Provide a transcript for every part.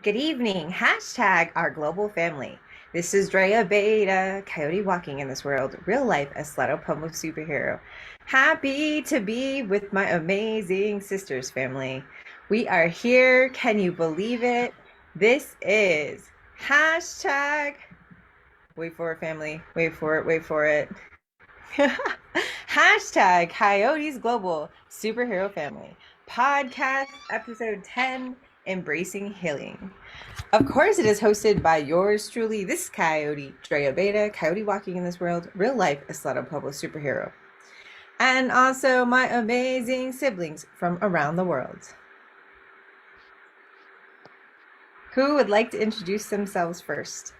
Good evening. Hashtag our global family. This is Dre Abeita, coyote walking in this world, real life Esleto public superhero. Happy to be with my amazing sisters family. We are here. Can you believe it? This is hashtag, wait for it, family. Wait for it, wait for it. Hashtag Coyotes Global Superhero Family. Podcast episode 10, Embracing Healing. Of course, it is hosted by yours truly, this coyote, Dre Abeita, coyote walking in this world, real life Esleto public superhero. And also my amazing siblings from around the world. Who would like to introduce themselves first?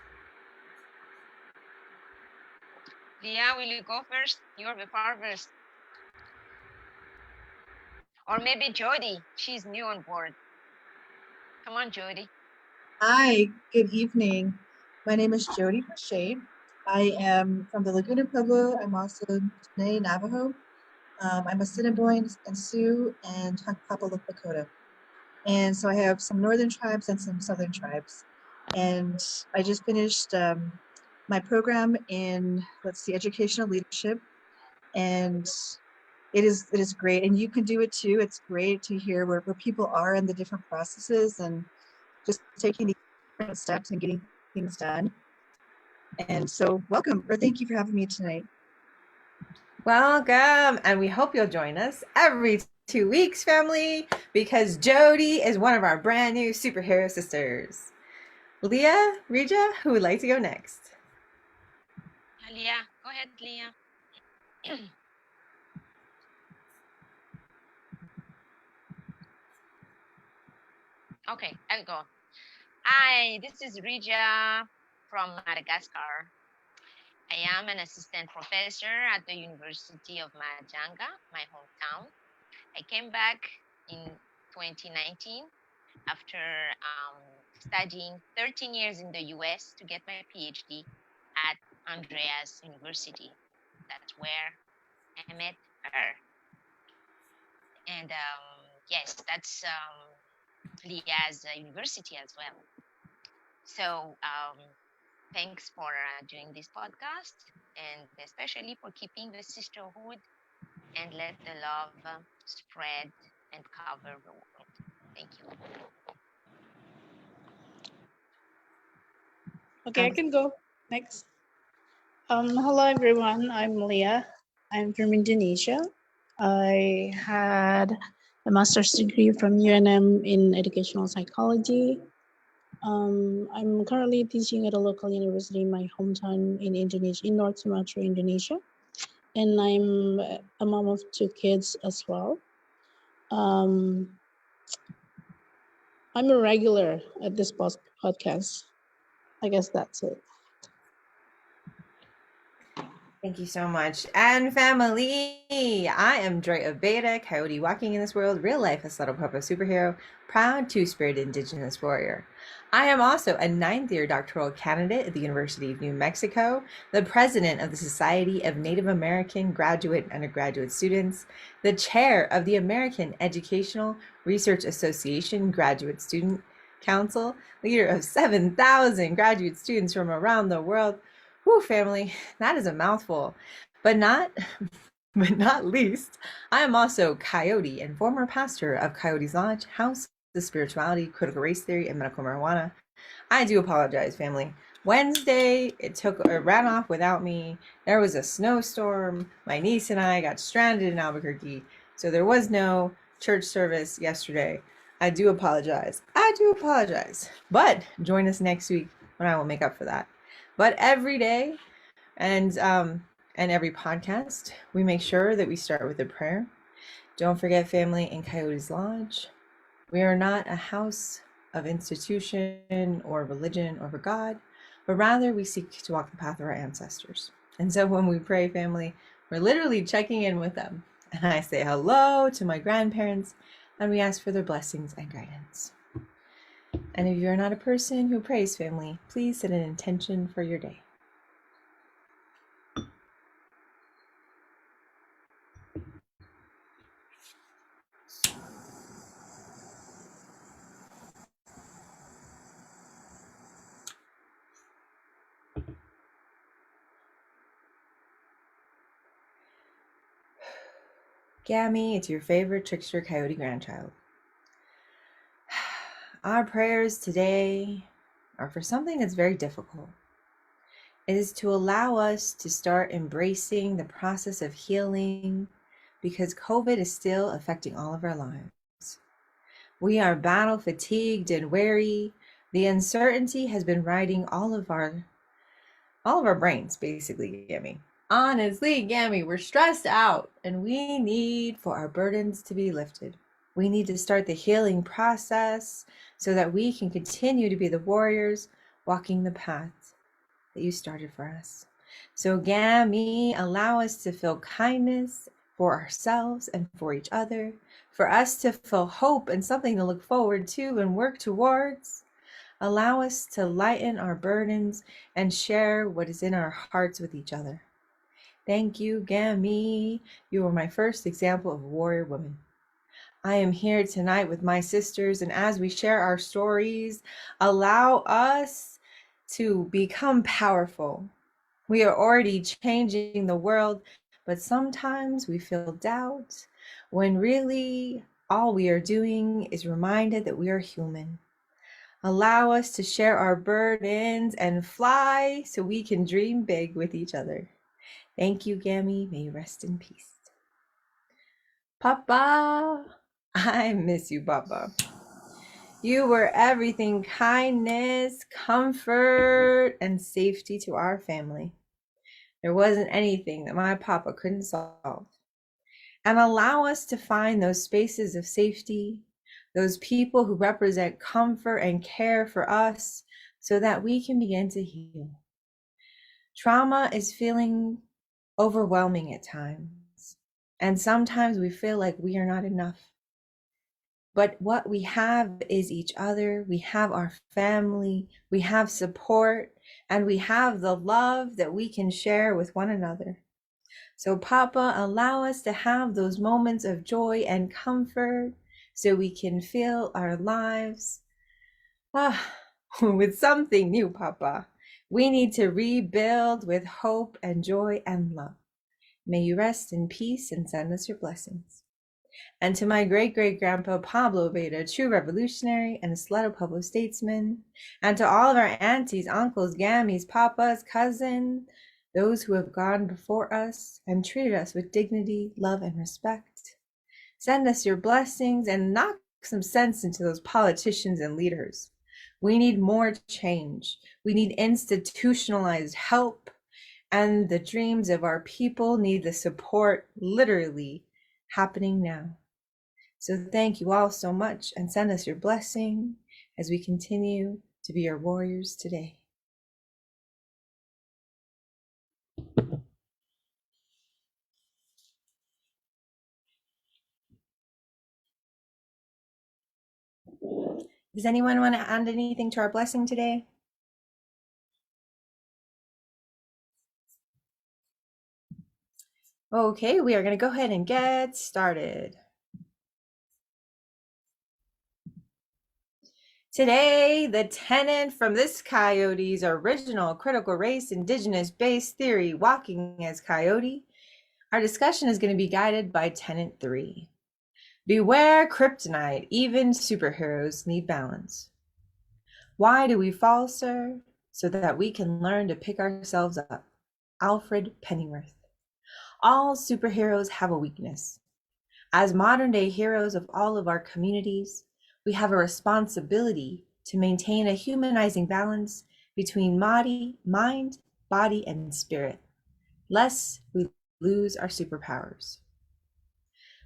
Liah, will you go first? You're the first. Or maybe Jodi. She's new on board. Come on, Jodi. Hi, good evening. My name is Jodi Burshia. I am from the Laguna Pueblo. I'm also Dene Navajo. I'm a Assiniboine and Sioux and Hunkpapa Lakota. And so I have some northern tribes and some southern tribes. And I just finished my program in, educational leadership. And it is great. And you can do it too. It's great to hear where people are in the different processes and just taking these different steps and getting things done. And so welcome, or thank you for having me tonight. Welcome, and we hope you'll join us every 2 weeks, family, because Jodi is one of our brand new superhero sisters. Liah, Rija, who would like to go next? Liah, go ahead, Liah. Okay, I'll go. Hi, this is Rija from Madagascar. I am an assistant professor at the University of Majanga, my hometown. I came back in 2019 after studying 13 years in the US to get my PhD at Andreas University. That's where I met her. And yes, that's Liah's university as well. So thanks for doing this podcast, and especially for keeping the sisterhood and let the love spread and cover the world. Thank you. Okay, I can go next. Hello everyone, I'm Liah. I'm from Indonesia. I had a master's degree from UNM in educational psychology. I'm currently teaching at a local university in my hometown in Indonesia, in North Sumatra, Indonesia. And I'm a mom of 2 kids as well. I'm a regular at this podcast. I guess that's it. Thank you so much. And family, I am Dre Abeita, coyote walking in this world, real life Esleto Papa superhero, proud two-spirit indigenous warrior. I am also a 9th-year doctoral candidate at the University of New Mexico, the president of the Society of Native American Graduate and Undergraduate Students, the chair of the American Educational Research Association Graduate Student Council, leader of 7,000 graduate students from around the world. Whew, family, that is a mouthful. But not least, I am also Coyote and former pastor of Coyote's Lodge, House of Spirituality, Critical Race Theory, and Medical Marijuana. I do apologize, family. Wednesday, it ran off without me. There was a snowstorm. My niece and I got stranded in Albuquerque, so there was no church service yesterday. I do apologize. But join us next week when I will make up for that. But every day and every podcast, we make sure that we start with a prayer. Don't forget, family, in Coyote's Lodge, we are not a house of institution or religion or for God, but rather we seek to walk the path of our ancestors. And so when we pray, family, we're literally checking in with them. And I say hello to my grandparents, and we ask for their blessings and guidance. And if you're not a person who prays, family, please set an intention for your day. Gammy, it's your favorite trickster coyote grandchild. Our prayers today are for something that's very difficult. It is to allow us to start embracing the process of healing because COVID is still affecting all of our lives. We are battle fatigued and weary. The uncertainty has been riding all of our brains, basically, Gammy. Honestly, Gammy, we're stressed out and we need for our burdens to be lifted. We need to start the healing process so that we can continue to be the warriors walking the path that you started for us. So Gammy, allow us to feel kindness for ourselves and for each other, for us to feel hope and something to look forward to and work towards. Allow us to lighten our burdens and share what is in our hearts with each other. Thank you, Gammy. You were my first example of a warrior woman. I am here tonight with my sisters, and as we share our stories, allow us to become powerful. We are already changing the world, but sometimes we feel doubt when really all we are doing is reminded that we are human. Allow us to share our burdens and fly so we can dream big with each other. Thank you, Gammy. May you rest in peace. Papa, I miss you, Papa. You were everything: kindness, comfort, and safety to our family. There wasn't anything that my Papa couldn't solve. And allow us to find those spaces of safety, those people who represent comfort and care for us so that we can begin to heal. Trauma is feeling overwhelming at times, and sometimes we feel like we are not enough. But what we have is each other, we have our family, we have support, and we have the love that we can share with one another. So Papa, allow us to have those moments of joy and comfort so we can fill our lives with something new, Papa. We need to rebuild with hope and joy and love. May you rest in peace and send us your blessings. And to my great-great-grandpa Pablo Abeita, true revolutionary and a Salado Pueblo statesman, and to all of our aunties, uncles, gammies, papas, cousins, those who have gone before us and treated us with dignity, love, and respect. Send us your blessings and knock some sense into those politicians and leaders. We need more change. We need institutionalized help, and the dreams of our people need the support literally happening now. So thank you all so much, and send us your blessing as we continue to be your warriors today. Does anyone want to add anything to our blessing today? Okay, we are going to go ahead and get started. Today, the tenet from this coyote's original critical race indigenous-based theory, Walking as Coyote, our discussion is going to be guided by tenet 3. Beware kryptonite, even superheroes need balance. Why do we fall, sir? So that we can learn to pick ourselves up. Alfred Pennyworth. All superheroes have a weakness. As modern-day heroes of all of our communities, we have a responsibility to maintain a humanizing balance between mind, body, and spirit, lest we lose our superpowers.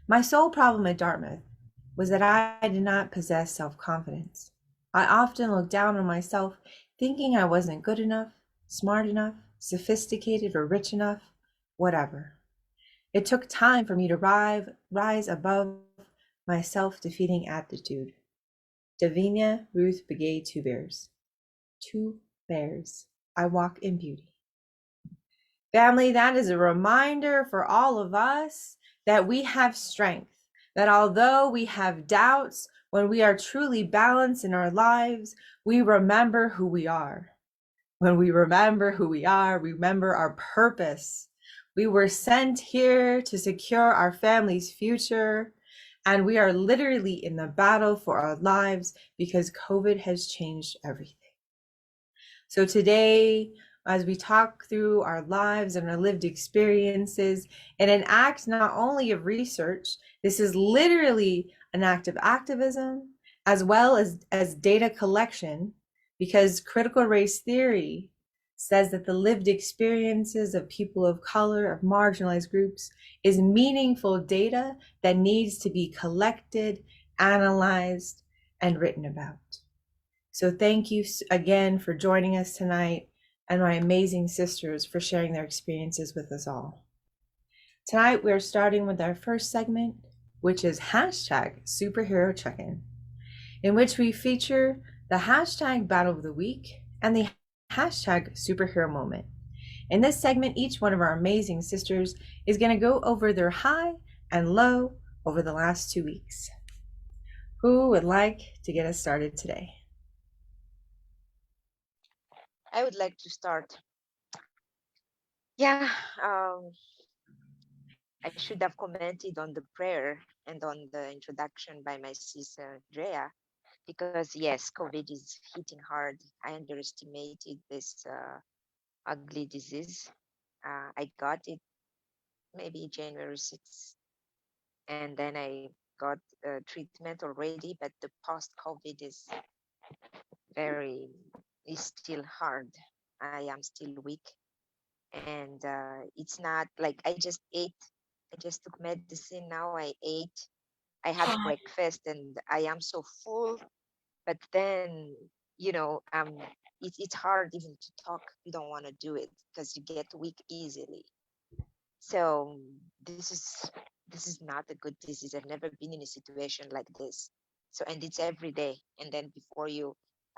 My sole problem at Dartmouth was that I did not possess self-confidence. I often looked down on myself, thinking I wasn't good enough, smart enough, sophisticated, or rich enough, whatever. It took time for me to rise above my self-defeating attitude. Davinia Ruth Begay Two Bears. Two bears. I walk in beauty. Family, that is a reminder for all of us that we have strength, that although we have doubts, when we are truly balanced in our lives, we remember who we are. When we remember who we are, we remember our purpose. We were sent here to secure our family's future, and we are literally in the battle for our lives because COVID has changed everything. So today, as we talk through our lives and our lived experiences, in an act not only of research, this is literally an act of activism as well as data collection, because critical race theory says that the lived experiences of people of color, of marginalized groups, is meaningful data that needs to be collected, analyzed, and written about. So thank you again for joining us tonight, and my amazing sisters for sharing their experiences with us all. Tonight, we're starting with our first segment, which is hashtag Superhero Check-In, in which we feature the hashtag Battle of the Week and the hashtag Superhero Moment. In this segment, each one of our amazing sisters is going to go over their high and low over the last 2 weeks. Who would like to get us started today? I would like to start. Yeah, I should have commented on the prayer and on the introduction by my sister Drea, because yes, COVID is hitting hard. I underestimated this ugly disease. I got it maybe January 6th, and then I got treatment already, but the post-COVID is still hard. I am still weak, and it's not like I just took medicine. Now I had breakfast and I am so full, but then it's hard even to talk. You don't want to do it because you get weak easily. So this is not a good disease. I've never been in a situation like this. So, and it's every day. And then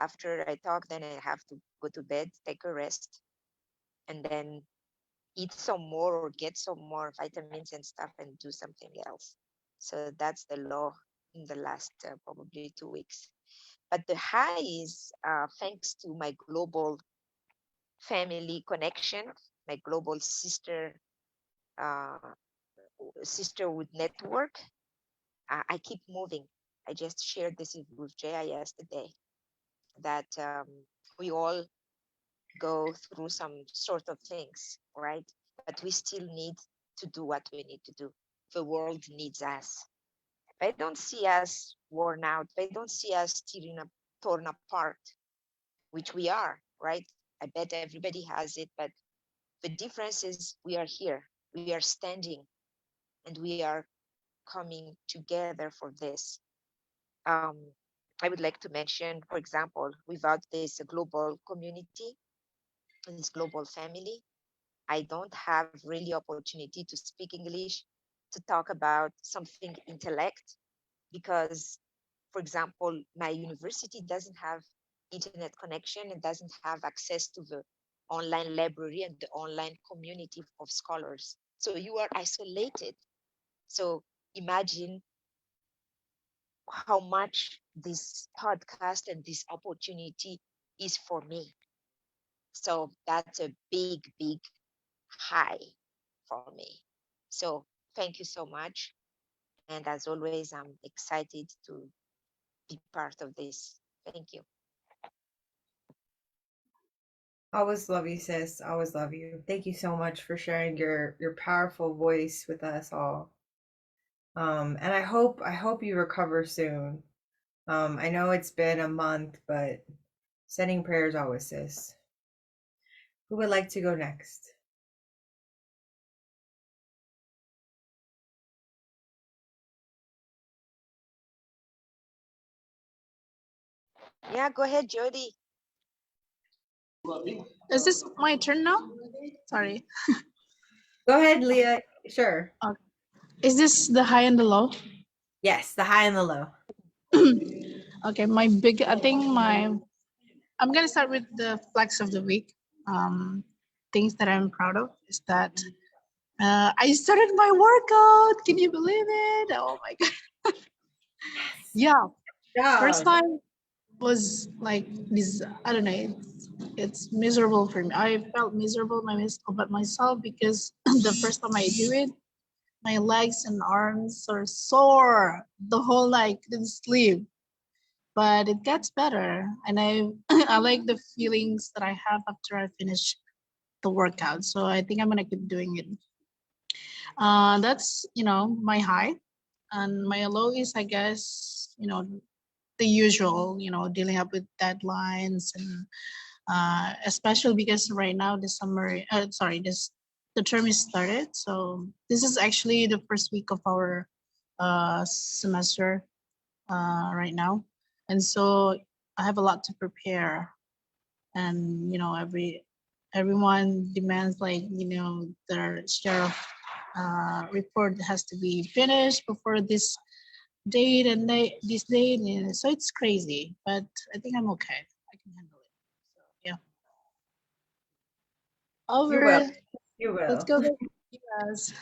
after I talk, then I have to go to bed, take a rest, and then eat some more or get some more vitamins and stuff and do something else. So that's the law in the last probably 2 weeks. But the high is thanks to my global family connection, my global sisterhood network. I keep moving. I just shared this with Jaya yesterday, that we all go through some sort of things, right? But we still need to do what we need to do. The world needs us. They don't see us worn out. They don't see us torn apart, which we are, right? I bet everybody has it, but the difference is we are here, we are standing, and we are coming together for this. I would like to mention, for example, without this global community, this global family, I don't have really opportunity to speak English, to talk about something intellect, because, for example, my university doesn't have internet connection and doesn't have access to the online library and the online community of scholars. So you are isolated. So imagine how much this podcast and this opportunity is for me. So that's a big, big high for me. So thank you so much. And as always, I'm excited to be part of this. Thank you. Always love you, sis. Always love you. Thank you so much for sharing your powerful voice with us all. And I hope you recover soon. I know it's been a month, but sending prayers always, sis. Who would like to go next? Yeah, go ahead, Jodi. Is this my turn now? Sorry. Go ahead, Liah. Sure. Is this the high and the low? Yes, the high and the low. Okay, I'm gonna start with the flex of the week. Things that I'm proud of is that I started my workout. Can you believe it? Oh my god. Yeah. Yeah. First time was like this. I don't know. It's miserable for me. I felt miserable about myself because the first time I do it, my legs and arms are sore the whole night. Couldn't sleep, but it gets better, and I I like the feelings that I have after I finish the workout. So I think I'm gonna keep doing it. That's my high, and my low is, I guess, the usual, dealing up with deadlines, and especially because right now the term is started. So this is actually the first week of our semester right now, and so I have a lot to prepare, and everyone demands, like, their share of report has to be finished before this date and this date, and so it's crazy, but I think I'm okay. I can handle it. So yeah. You will. Over. You Let's will. go to you guys.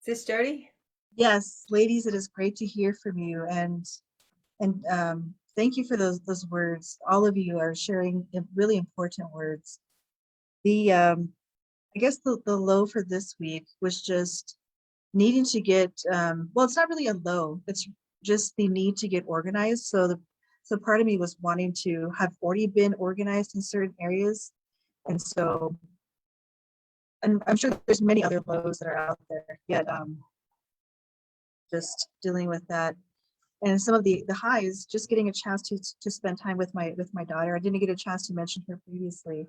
Sis Jodi? Yes, ladies, it is great to hear from you, and thank you for those words. All of you are sharing really important words. The I guess the low for this week was just needing to get well, it's not really a low, it's just the need to get organized. So part of me was wanting to have already been organized in certain areas, and so, and I'm sure there's many other lows that are out there, yet just dealing with that. And some of the highs, just getting a chance to spend time with my daughter. I didn't get a chance to mention her previously.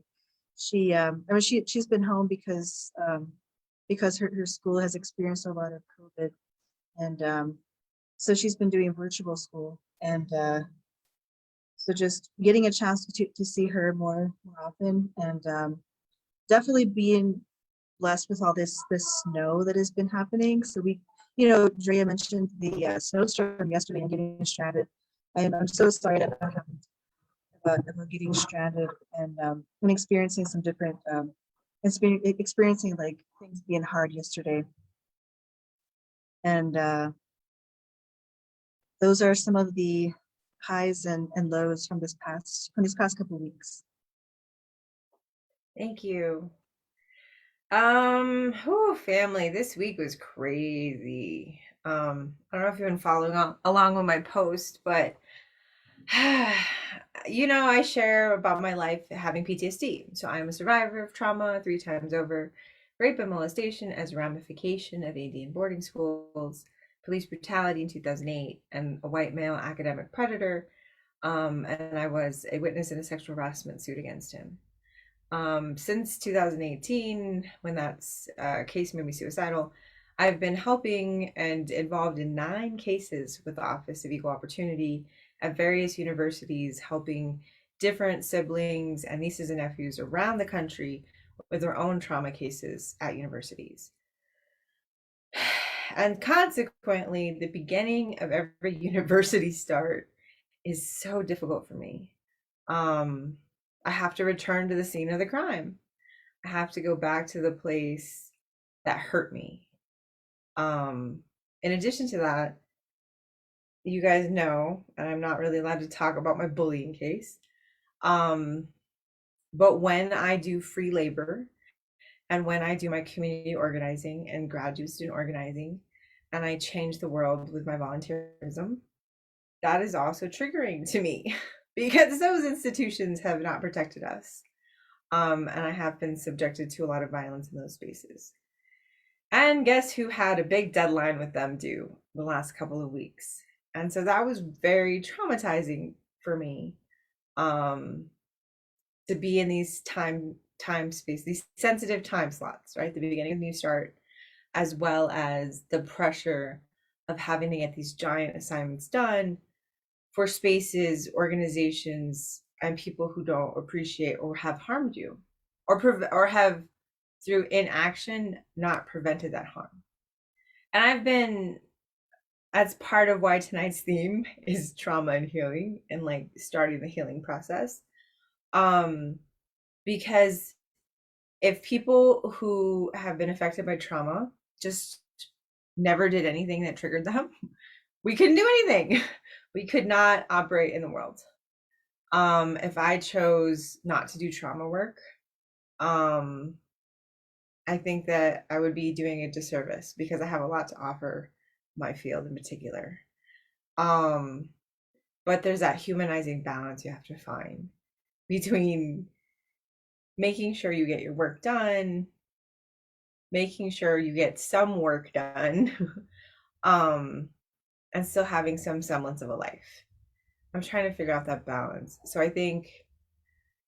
She's been home because her school has experienced a lot of COVID, and so she's been doing virtual school, and so just getting a chance to see her more often, and definitely being blessed with all this snow that has been happening. So Drea mentioned the snowstorm yesterday and getting stranded. I'm so sorry about getting stranded, and experiencing some different experiencing like things being hard yesterday. And those are some of the highs and lows from these past couple of weeks. Thank you. Family, this week was crazy. I don't know if you've been following along with my post, but I share about my life having PTSD. So I'm a survivor of trauma 3 times over, rape and molestation as a ramification of AD in boarding schools, police brutality in 2008, and a white male academic predator. And I was a witness in a sexual harassment suit against him. Since 2018, when that case made me suicidal, I've been helping and involved in 9 cases with the Office of Equal Opportunity at various universities, helping different siblings and nieces and nephews around the country with their own trauma cases at universities. And consequently, the beginning of every university start is so difficult for me. I have to return to the scene of the crime. I have to go back to the place that hurt me. In addition to that, you guys know, and I'm not really allowed to talk about my bullying case. But when I do free labor and when I do my community organizing and graduate student organizing, and I change the world with my volunteerism, that is also triggering to me because those institutions have not protected us. And I have been subjected to a lot of violence in those spaces. And guess who had a big deadline with them due the last couple of weeks? And so that was very traumatizing for me, to be in these time space, these sensitive time slots, right? The beginning of new start, as well as the pressure of having to get these giant assignments done for spaces, organizations, and people who don't appreciate or have harmed you, or have through inaction not prevented that harm. And I've been, as part of why tonight's theme is trauma and healing and like starting the healing process, because if people who have been affected by trauma just never did anything that triggered them, we couldn't do anything. We could not operate in the world. If I chose not to do trauma work, I think that I would be doing a disservice because I have a lot to offer my field in particular. But there's that humanizing balance you have to find between making sure you get your work done, making sure you get some work done, and still having some semblance of a life. I'm trying to figure out that balance. So I think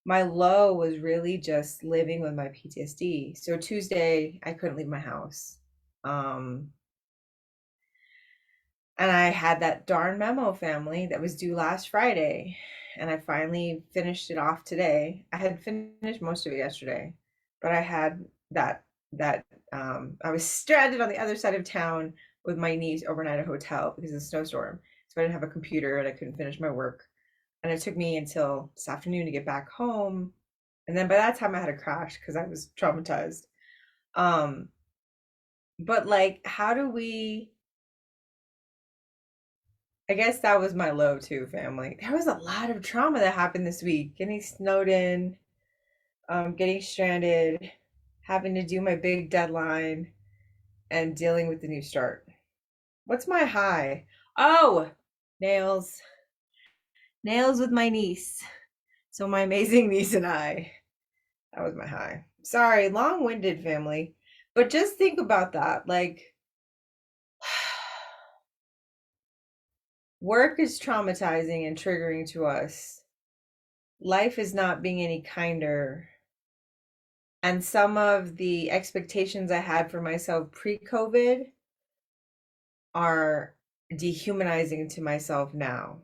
my low was really just living with my PTSD. So Tuesday, I couldn't leave my house. And I had that darn memo, family, that was due last Friday. And I finally finished it off today. I had finished most of it yesterday, but I had that I was stranded on the other side of town with my niece overnight at a hotel because of the snowstorm. So I didn't have a computer and I couldn't finish my work. And it took me until this afternoon to get back home. And then by that time I had a crash because I was traumatized. But like, how do we, I guess that was my low too, family. There was a lot of trauma that happened this week. Getting snowed in, getting stranded, having to do my big deadline, and dealing with the new start. What's my high? Oh, nails. Nails with my niece. So my amazing niece and I. That was my high. Sorry, long-winded, family. But just think about that. Like, work is traumatizing and triggering to us. Life is not being any kinder. And some of the expectations I had for myself pre-COVID are dehumanizing to myself now.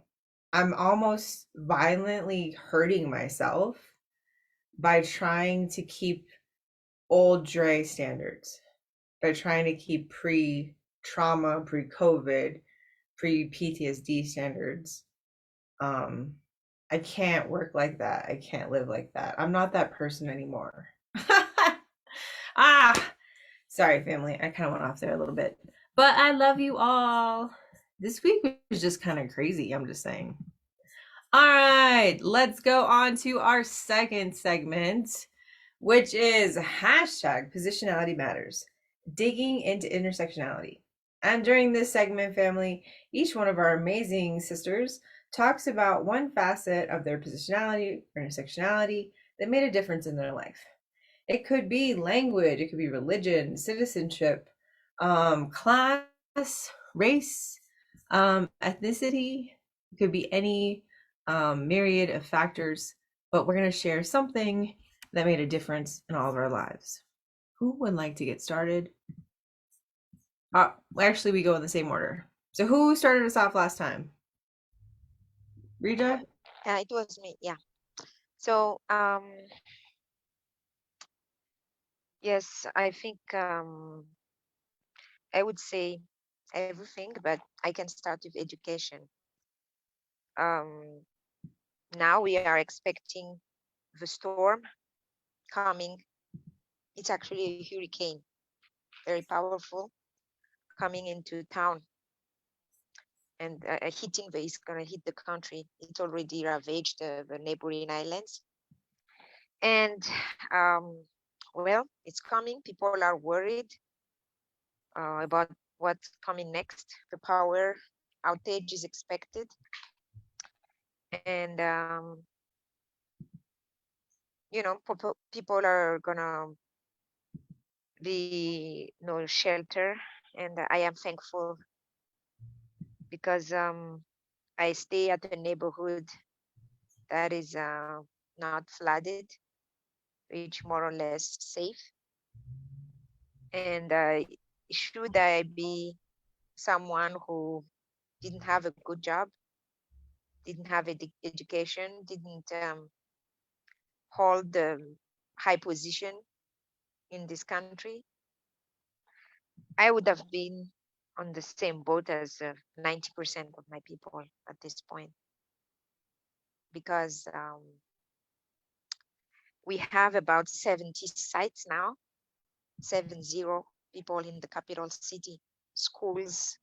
I'm almost violently hurting myself by trying to keep old Dre standards, by trying to keep pre-trauma, pre-COVID, pre-PTSD standards. I can't work like that. I can't live like that. I'm not that person anymore. Sorry, family. I kind of went off there a little bit, but I love you all. This week was just kind of crazy. I'm just saying. All right, let's go on to our second segment, which is hashtag positionality matters, digging into intersectionality. And during this segment, family, each one of our amazing sisters talks about one facet of their positionality or intersectionality that made a difference in their life. It could be language, it could be religion, citizenship, class, race, ethnicity. It could be any myriad of factors, but we're going to share something that made a difference in all of our lives. Who would like to get started? Actually, we go in the same order. So who started us off last time? Rita? It was me, yeah. So, yes, I think I would say everything, but I can start with education. Now we are expecting the storm coming. It's actually a hurricane, very powerful, coming into town and it's going to hit the country. It's already ravaged the neighboring islands. And well, it's coming. People are worried about what's coming next. The power outage is expected. And, you know, people are going to be no shelter. And I am thankful because I stay at a neighborhood that is not flooded, which more or less safe. And should I be someone who didn't have a good job, didn't have education, didn't hold the high position in this country, I would have been on the same boat as 90% of my people at this point. Because we have about 70 sites now, 70 people in the capital city. schools,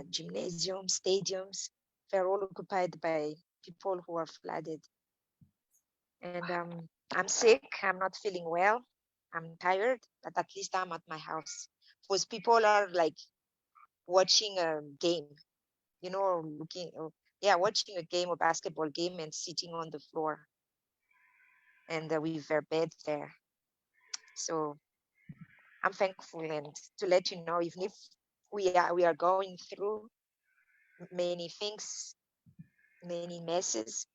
gymnasiums, stadiums, they're all occupied by people who are flooded. And I'm sick. I'm not feeling well. I'm tired, but at least I'm at my house. Because people are like watching a game, watching a game, a basketball game, and sitting on the floor, and with their bed there. So I'm thankful, and to let you know, even if we are going through many things, many messes,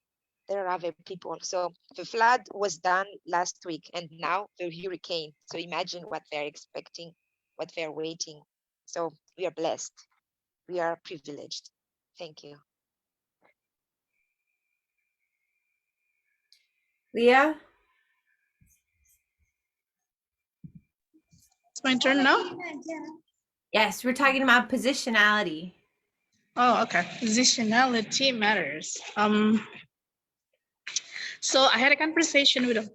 there are other people. So the flood was done last week, and now the hurricane. So imagine what they're expecting, what they're waiting. So we are blessed. We are privileged. Thank you. Liah? It's my turn now? Yes, we're talking about positionality. Oh, okay. Positionality matters. So I had a conversation with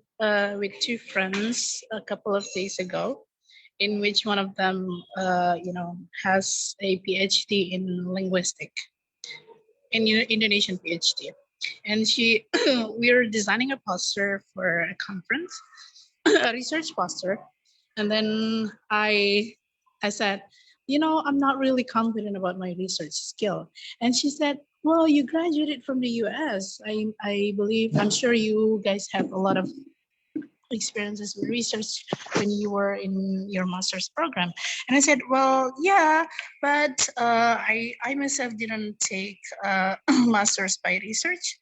two friends a couple of days ago, in which one of them, has a PhD in linguistic, in Indonesian PhD, and we are designing a poster for a conference, a research poster, and then I said, I'm not really confident about my research skill, and she said, well, you graduated from the US. I believe, I'm sure you guys have a lot of experiences with research when you were in your master's program. And I said, well, yeah, but I myself didn't take master's by research.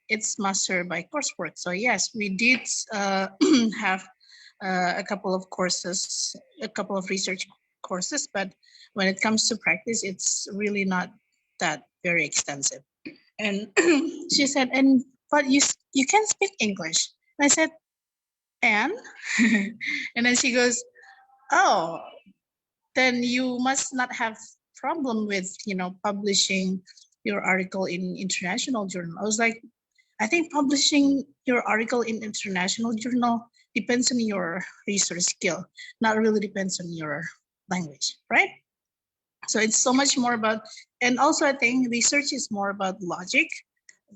It's master by coursework. So yes, we did have a couple of courses, a couple of research courses, but when it comes to practice, it's really not that very extensive. And she said, but you can speak English. And I said, and and then she goes, oh, then you must not have problem with publishing your article in international journal. I was like, I think publishing your article in international journal depends on your research skill, not really depends on your language, right? So it's so much more about, and also I think research is more about logic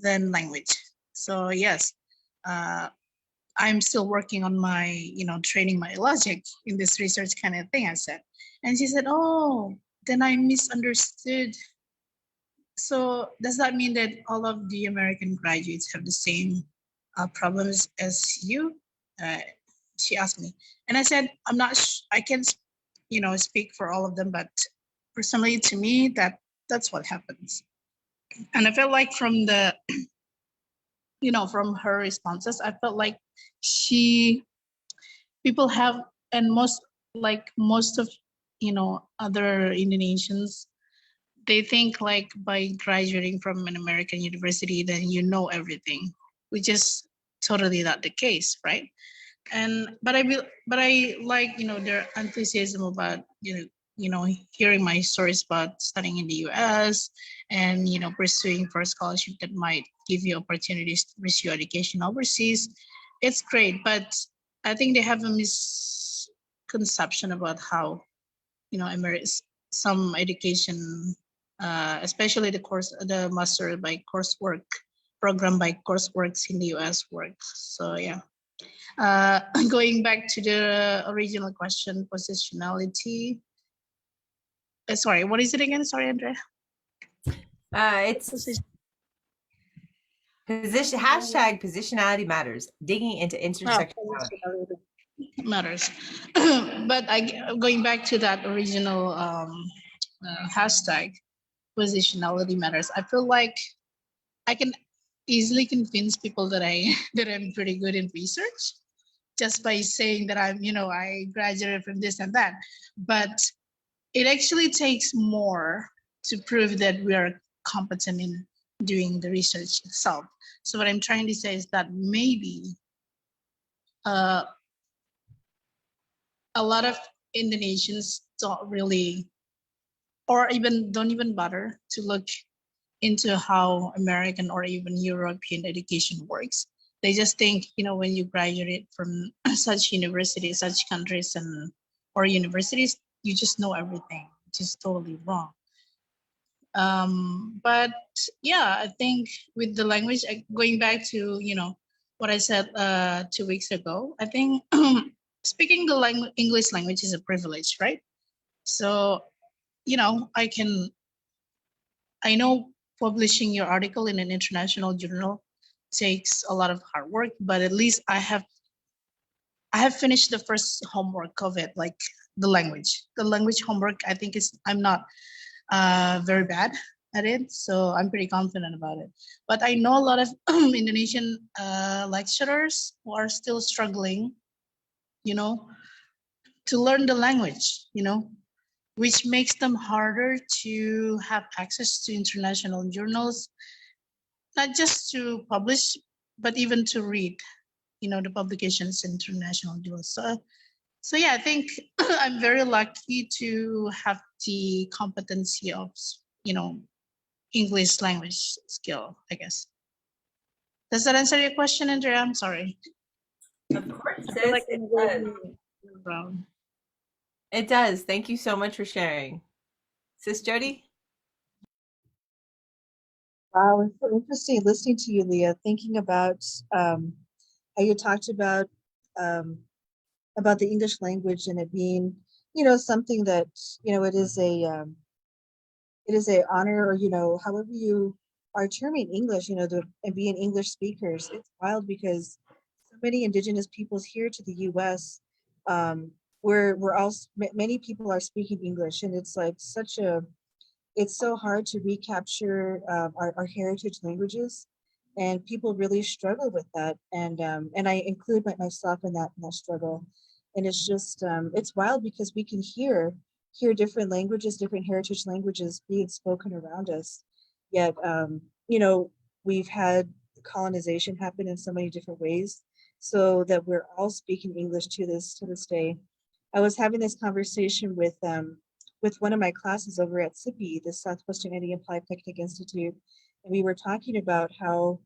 than language. So yes, I'm still working on my, training my logic in this research kind of thing, I said. And she said, oh, then I misunderstood. So does that mean that all of the American graduates have the same problems as you? She asked me. And I said, I'm not, I can't, speak for all of them, but personally to me, that's what happens. And I felt like from the, from her responses, I felt like people have, and most of, other Indonesians, they think like by graduating from an American university, then you know everything, which is totally not the case, right? But I like, their enthusiasm about, hearing my stories about studying in the US and, pursuing for a scholarship that might give you opportunities to pursue education overseas. It's great, but I think they have a misconception about how, some education, especially the master by coursework program by courseworks in the US works. So yeah. Going back to the original question, positionality. Sorry, what is it again? Sorry, Andrea. It's #positionality matters. Digging into intersectionality matters. But going back to that original hashtag, positionality matters. I feel like I can easily convince people that I'm pretty good in research just by saying that I graduated from this and that. But it actually takes more to prove that we are competent in doing the research itself. So what I'm trying to say is that maybe a lot of Indonesians don't really, or even don't even bother to look into how American or even European education works. They just think, when you graduate from such universities, such countries or universities, you just know everything. which is totally wrong. But yeah, I think with the language, going back to what I said 2 weeks ago, I think speaking the English language is a privilege, right? So I know publishing your article in an international journal takes a lot of hard work, but at least I have finished the first homework of it, like the language. The language homework, I think I'm not very bad at it, so I'm pretty confident about it. But I know a lot of Indonesian lecturers who are still struggling, to learn the language, which makes them harder to have access to international journals, not just to publish, but even to read, the publications in international journals. So yeah, I think I'm very lucky to have the competency of, English language skill, I guess. Does that answer your question, Andrea? I'm sorry. Of course, I feel sis, like it I'm does. going around. It does. Thank you so much for sharing. Sis Jodi? Wow, it's so interesting listening to you, Leah, thinking about how you talked about the English language and it being, something that, it is a honor, or however you are terming English, and being English speakers. It's wild because so many indigenous peoples here to the U.S. We're all many people are speaking English, and it's like it's so hard to recapture our heritage languages, and people really struggle with that. And I include myself in that struggle. And it's just it's wild because we can hear different languages, different heritage languages being spoken around us. Yet, we've had colonization happen in so many different ways, so that we're all speaking English to this day. I was having this conversation with one of my classes over at SIPI, the Southwestern Indian Polytechnic Institute, and we were talking about how,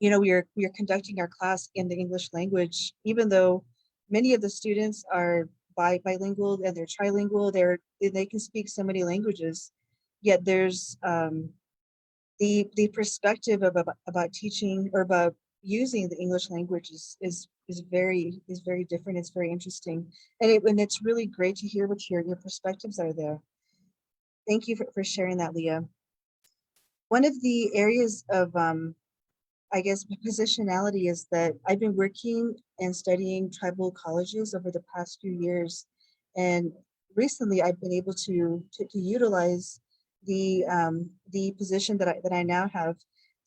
we are conducting our class in the English language, even though many of the students are bilingual and they're trilingual. They can speak so many languages, yet there's the perspective about teaching or about using the English language is very different. It's very interesting, and it's really great to hear what your perspectives are there. Thank you for sharing that, Leah. One of the areas of I guess positionality is that I've been working and studying tribal colleges over the past few years, and recently I've been able to utilize the position that I now have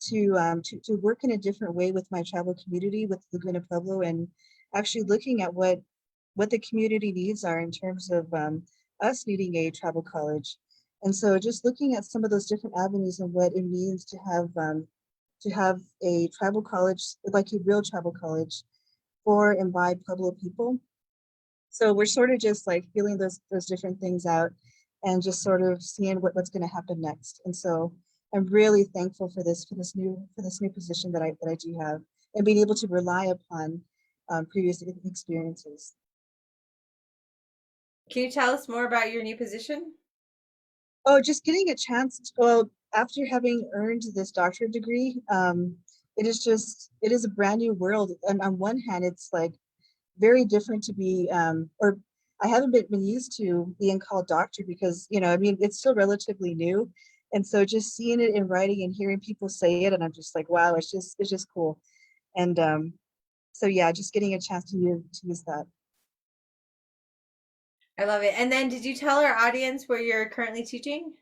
to work in a different way with my tribal community, with Laguna Pueblo, and actually looking at what the community needs are in terms of us needing a tribal college. And so just looking at some of those different avenues and what it means to have a tribal college, like a real tribal college for and by Pueblo people. So we're sort of just like feeling those different things out and just sort of seeing what's going to happen next. And so I'm really thankful for this new position that I do have, and being able to rely upon previous experiences. Can you tell us more about your new position? Oh, just getting a chance. Well, after having earned this doctorate degree, it is a brand new world. And on one hand, it's like very different to be, or I haven't been used to being called doctor because, I mean, it's still relatively new. And so just seeing it in writing and hearing people say it, and I'm just like, wow, it's just cool. And so yeah, just getting a chance to use that. I love it. And then did you tell our audience where you're currently teaching?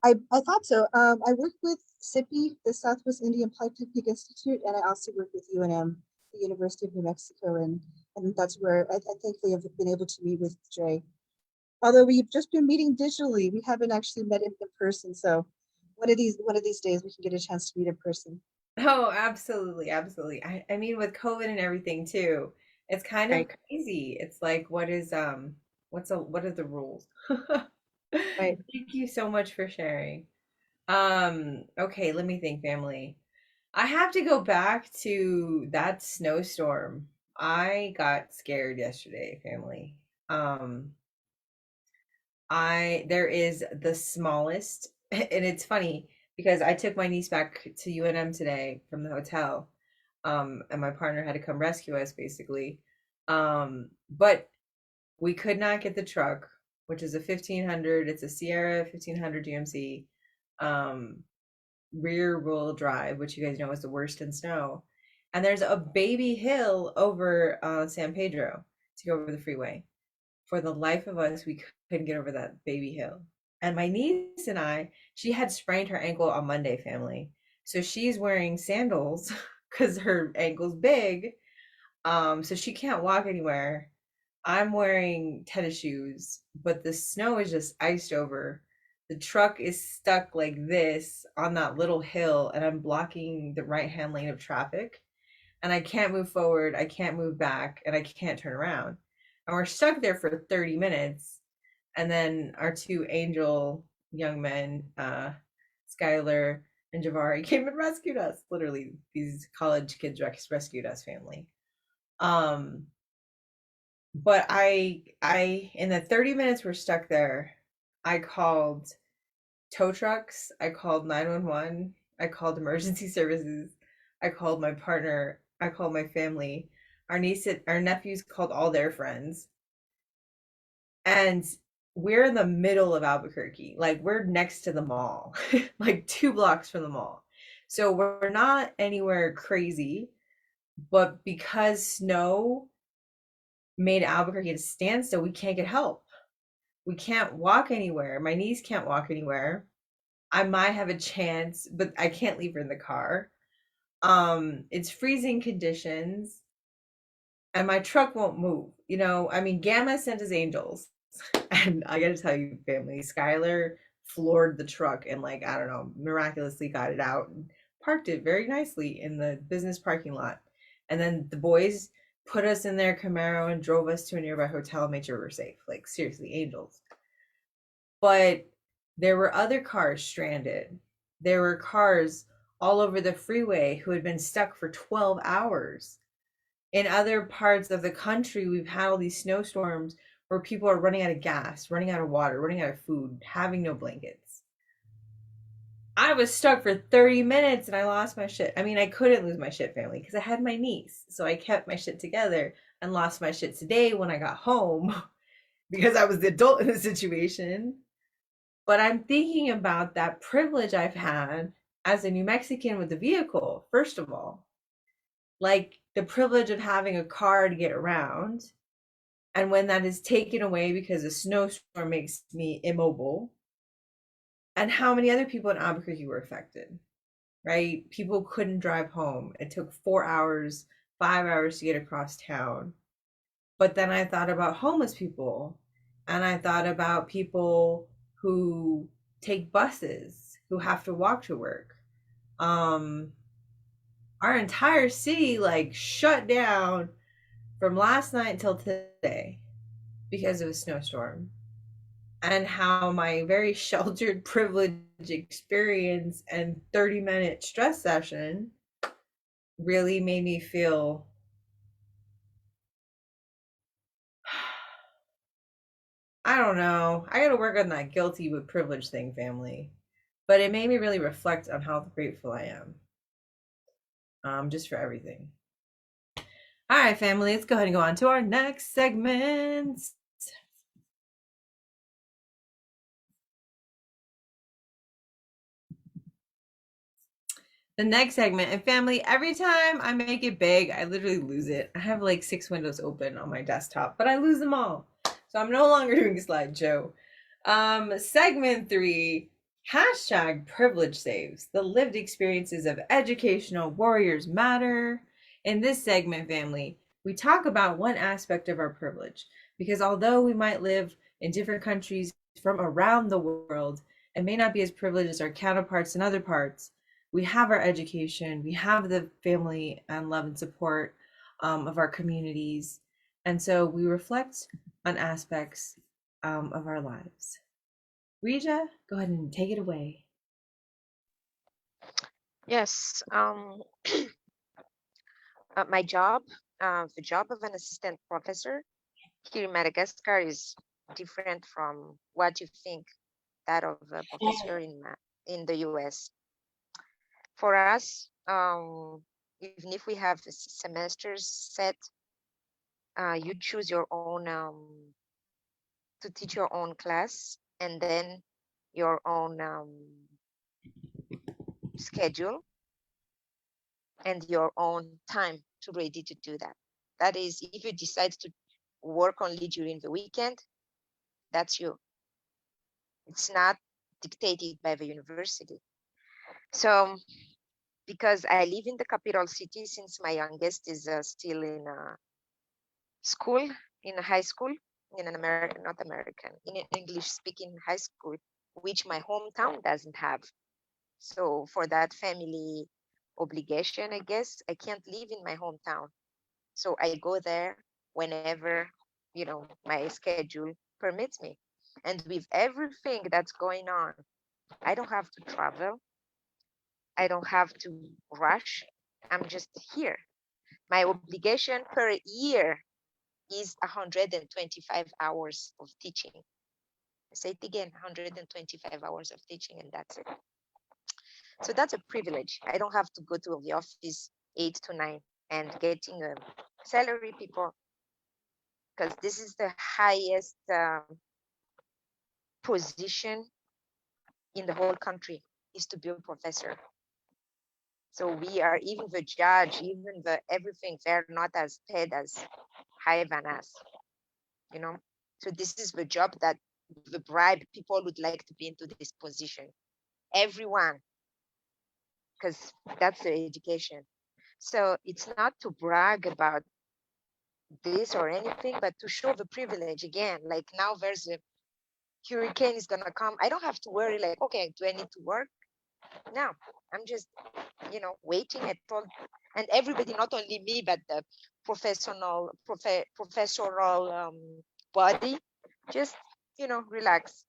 I thought so. I work with SIPI, the Southwest Indian Polytechnic Institute, and I also work with UNM, the University of New Mexico, and that's where I thankfully have been able to meet with Dre. Although we've just been meeting digitally, we haven't actually met in person. So one of these days we can get a chance to meet in person. Oh, absolutely, absolutely. I mean, with COVID and everything too, it's kind of Right, crazy. It's like, what are the rules? right. Thank you so much for sharing. Okay, let me think, family. I have to go back to that snowstorm. I got scared yesterday, family. Um, There is the smallest, and it's funny because I took my niece back to UNM today from the hotel, and my partner had to come rescue us basically. But we could not get the truck, which is a 1500. It's a Sierra 1500 GMC, rear wheel drive, which you guys know is the worst in snow. And there's a baby hill over San Pedro to go over the freeway. For the life of us, we couldn't get over that baby hill. And my niece and I, she had sprained her ankle on Monday, family. So she's wearing sandals because her ankle's big. So she can't walk anywhere. I'm wearing tennis shoes, but the snow is just iced over. The truck is stuck like this on that little hill, and I'm blocking the right hand lane of traffic. And I can't move forward, I can't move back, and I can't turn around. And we're stuck there for 30 minutes. And then our two angel young men, Skylar and Javari, came and rescued us. Literally, these college kids rescued us, family. But I in the 30 minutes we're stuck there, I called tow trucks, I called 911, I called emergency services, I called my partner, I called my family, our nephews called all their friends. And we're in the middle of Albuquerque. Like, we're next to the mall, like 2 blocks from the mall. So we're not anywhere crazy, but because snow made Albuquerque a standstill, we can't get help. We can't walk anywhere. My niece can't walk anywhere. I might have a chance, but I can't leave her in the car. It's freezing conditions, and my truck won't move. I mean, Gamma sent his angels, and I gotta tell you, family, Skylar floored the truck and, like, I don't know, miraculously got it out and parked it very nicely in the business parking lot. And then the boys put us in their Camaro and drove us to a nearby hotel and made sure we were safe. Like, seriously, angels. But there were other cars stranded. There were cars all over the freeway who had been stuck for 12 hours. In other parts of the country, we've had all these snowstorms where people are running out of gas, running out of water, running out of food, having no blankets. I was stuck for 30 minutes and I lost my shit. I mean, I couldn't lose my shit, family, because I had my niece. So I kept my shit together and lost my shit today when I got home because I was the adult in the situation. But I'm thinking about that privilege I've had as a New Mexican with a vehicle, first of all. Like, the privilege of having a car to get around. And when that is taken away because a snowstorm makes me immobile, and how many other people in Albuquerque were affected, right? People couldn't drive home. It took 4 hours, 5 hours to get across town. But then I thought about homeless people, and I thought about people who take buses, who have to walk to work. Our entire city, like, shut down from last night until today because of a snowstorm. And how my very sheltered, privileged experience and 30-minute stress session really made me feel I don't know. I got to work on that guilty with privilege thing, family. But it made me really reflect on how grateful I am. Just for everything. All right, family, let's go ahead and go on to our next segment. The next segment, and family, every time I make it big, I literally lose it. I have like 6 windows open on my desktop, but I lose them all. So I'm no longer doing a slideshow. Segment 3, hashtag privilege saves. The lived experiences of educational warriors matter. In this segment, family, we talk about one aspect of our privilege, because although we might live in different countries from around the world and may not be as privileged as our counterparts in other parts, we have our education, we have the family and love and support of our communities. And so we reflect on aspects of our lives. Rija, go ahead and take it away. Yes. My job, the job of an assistant professor here in Madagascar is different from what you think that of a professor in the US. For us, even if we have semesters set, you choose your own to teach your own class, and then your own schedule and your own time to ready to do that. That is, if you decide to work only during the weekend, that's you. It's not dictated by the university. So, because I live in the capital city, since my youngest is still in school, in a high school, in an American, not American, in an English speaking high school, which my hometown doesn't have. So for that family obligation, I guess I can't live in my hometown. So I go there whenever, my schedule permits me. And with everything that's going on, I don't have to travel. I don't have to rush. I'm just here. My obligation per year is 125 hours of teaching. I say it again, 125 hours of teaching, and that's it. So that's a privilege. I don't have to go to the office 8 to 9 and getting a salary, people, because this is the highest position in the whole country, is to be a professor. So we are, even the judge, even the everything, they're not as paid as higher than us, you know. So this is the job that the bribe people would like to be into this position. Everyone, because that's the education. So it's not to brag about this or anything, but to show the privilege again. Like now there's a hurricane is gonna come. I don't have to worry like, okay, do I need to work? No, I'm just, waiting at all. And everybody, not only me, but the professoral body, just, relax.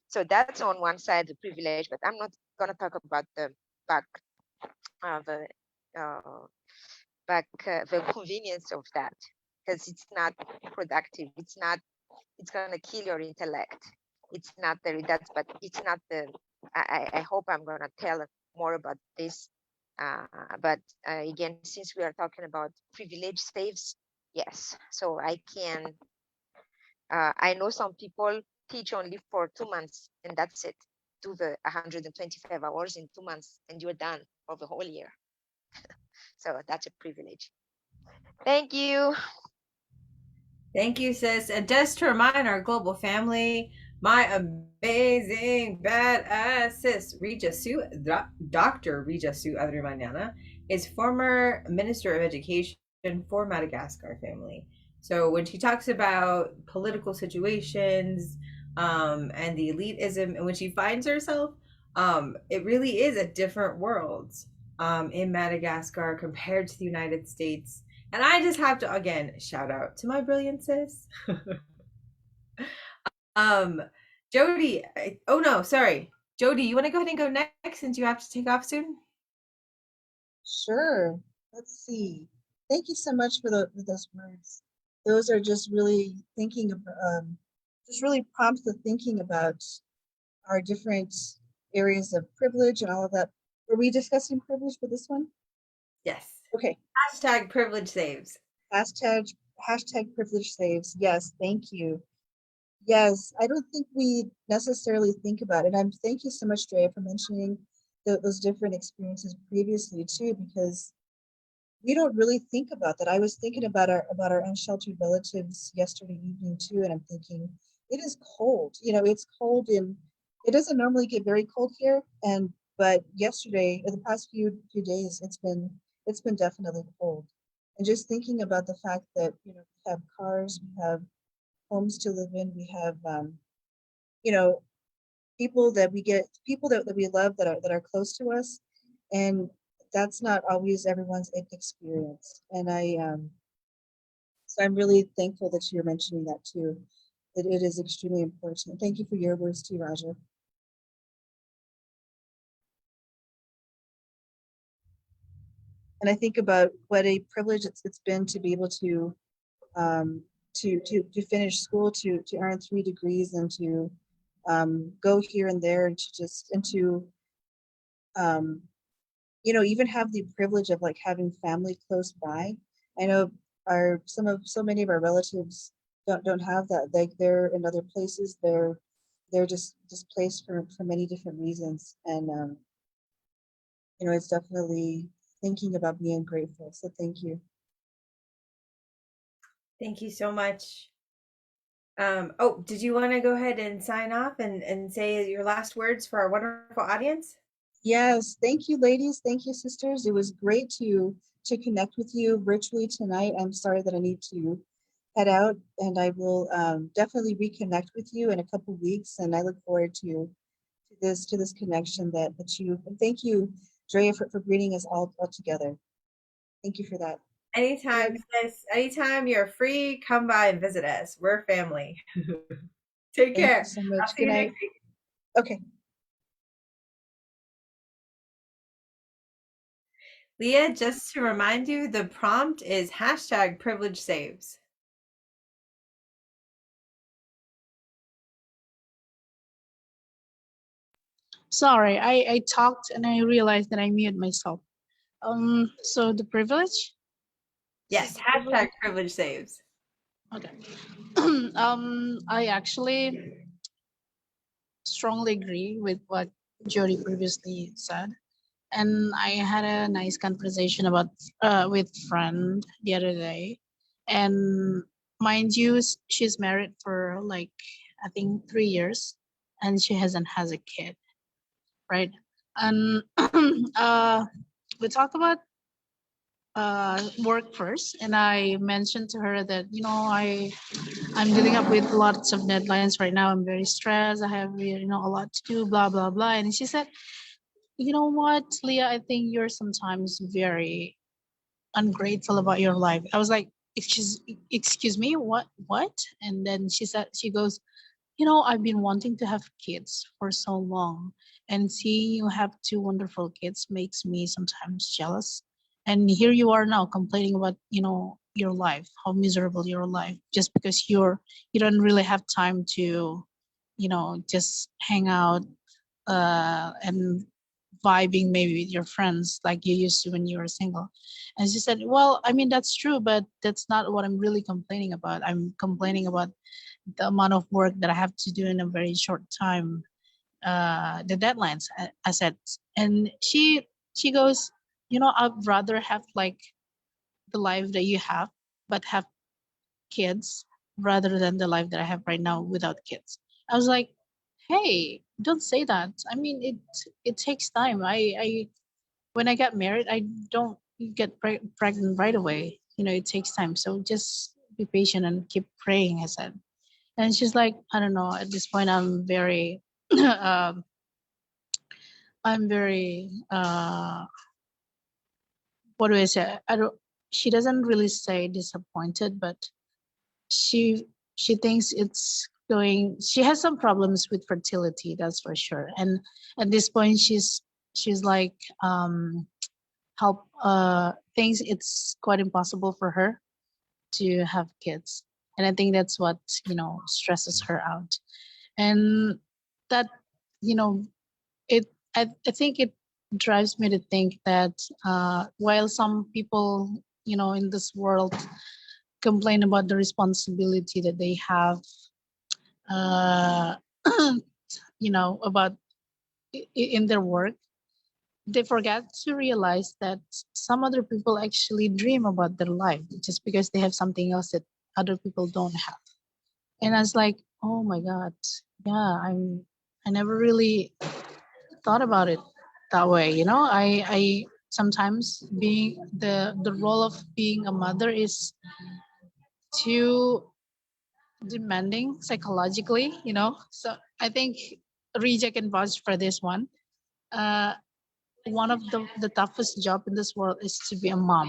So that's on one side, the privilege, but I'm not gonna talk about the back, the the convenience of that, because it's not productive. It's gonna kill your intellect. It's not but it's not the, I hope I'm gonna tell more about this. But again, since we are talking about privilege saves, yes. So I know some people teach only for 2 months and that's it. Do the 125 hours in 2 months and you're done for the whole year. So that's a privilege. Thank you. Thank you, sis. And just to remind our global family, my amazing badass sis, Dr. Rijasoa Andriamanana, is former Minister of Education for Madagascar family. So when she talks about political situations and the elitism, and when she finds herself, it really is a different world in Madagascar compared to the United States. And I just have to again shout out to my brilliant sis. um, Jodi. Oh no, sorry, Jodi. You want to go ahead and go next since you have to take off soon? Sure. Let's see. Thank you so much for those words. Those are just really just really prompts the thinking about our different areas of privilege and all of that. Were we discussing privilege for this one? Yes. Okay. Hashtag privilege saves. Hashtag privilege saves. Yes, thank you. Yes, I don't think we necessarily think about it. And thank you so much, Dre, for mentioning those different experiences previously too, because we don't really think about that. I was thinking about our unsheltered relatives yesterday evening too, and I'm thinking it is cold. It's cold and it doesn't normally get very cold here. But yesterday, or the past few days, it's been definitely cold. And just thinking about the fact that we have cars, we have homes to live in, we have you know people that we love that are close to us, and that's not always everyone's experience. And so I'm really thankful that you're mentioning that too, that it is extremely important. Thank you for your words too, Raja. And I think about what a privilege it's been to be able to to finish school, to earn 3 degrees, and to go here and there, and to even have the privilege of like having family close by. I know so many of our relatives don't have that. Like they're in other places. They're just displaced for many different reasons, and it's definitely thinking about being grateful. So thank you. Thank you so much. Oh, did you want to go ahead and sign off and say your last words for our wonderful audience? Yes, thank you, ladies. Thank you, sisters. It was great to connect with you virtually tonight. I'm sorry that I need to head out, and I will definitely reconnect with you in a couple weeks. And I look forward to this connection that you. And thank you, Drea, for bringing us all together. Thank you for that. Anytime, sis. Anytime you're free, come by and visit us. We're family. Take Thank care. you so I'll much. see Good you night. next week. Okay. Liah, just to remind you, the prompt is hashtag privilege saves. Sorry, I talked and I realized that I muted myself. So the privilege? Yes, hashtag privilege saves. Okay. I actually strongly agree with what Jodi previously said. And I had a nice conversation about with friend the other day. And mind you, she's married for like I think 3 years, and she hasn't has a kid, right? And we talk about work first, and I mentioned to her that I'm dealing up with lots of deadlines right now. I'm very stressed. I have a lot to do, blah blah blah. And she said, "You know what, Liah? I think you're sometimes very ungrateful about your life." I was like, excuse me, what?" And then she goes, "I've been wanting to have kids for so long, and seeing you have 2 wonderful kids makes me sometimes jealous. And here you are now complaining about, your life, how miserable your life, just because you don't really have time to, just hang out and vibing maybe with your friends like you used to when you were single." And she said, "Well, I mean, that's true, but that's not what I'm really complaining about. I'm complaining about the amount of work that I have to do in a very short time, the deadlines," I said. And she goes, "I'd rather have like the life that you have, but have kids, rather than the life that I have right now without kids." I was like, "Hey, don't say that. I mean, it takes time. I when I got married, I don't get pregnant right away. It takes time. So just be patient and keep praying," I said. And she's like, "I don't know. At this point, I'm very, um, I'm very, what do I say? I don't. She doesn't really say disappointed, but she she thinks it's going. She has some problems with fertility, that's for sure. And at this point, she's like, help. Thinks it's quite impossible for her to have kids, and I think that's what stresses her out. And that you know I think it drives me to think that while some people in this world complain about the responsibility that they have, uh, about in their work, they forget to realize that some other people actually dream about their life just because they have something else that other people don't have. And I was like, oh my god, yeah, I never really thought about it that way. I sometimes being the role of being a mother is too demanding psychologically. So I think Rija can vouch for this one. uh, One of the toughest job in this world is to be a mom,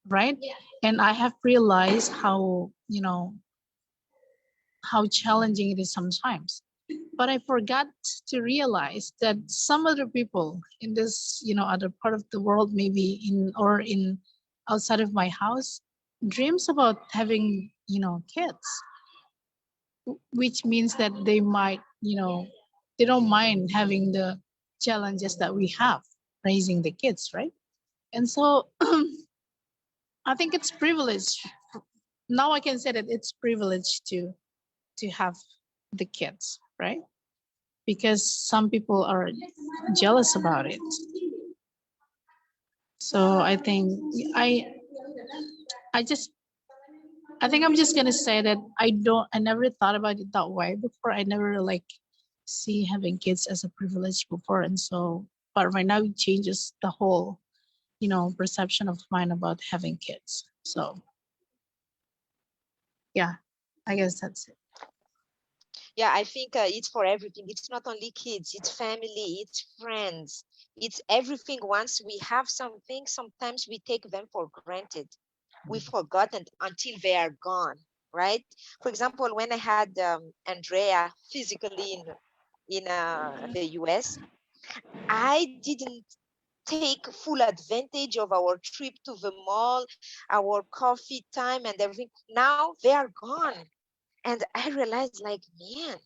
right? And I have realized how challenging it is sometimes. But I forgot to realize that some other people in this, other part of the world, maybe in outside of my house, dreams about having, kids, which means that they might, they don't mind having the challenges that we have raising the kids, right? And so I think it's privilege. Now I can say that it's privilege to have the kids, right? Because some people are jealous about it. So I think I just I think I'm just gonna say that I never thought about it that way before. I never like see having kids as a privilege before, and so but right now it changes the whole, perception of mine about having kids. So yeah, I guess that's it. Yeah, I think it's for everything. It's not only kids, it's family, it's friends, it's everything. Once we have something, sometimes we take them for granted. We forgot it until they are gone, right? For example, when I had Andrea physically in the US, I didn't take full advantage of our trip to the mall, our coffee time and everything. Now they are gone. And I realized, like, man,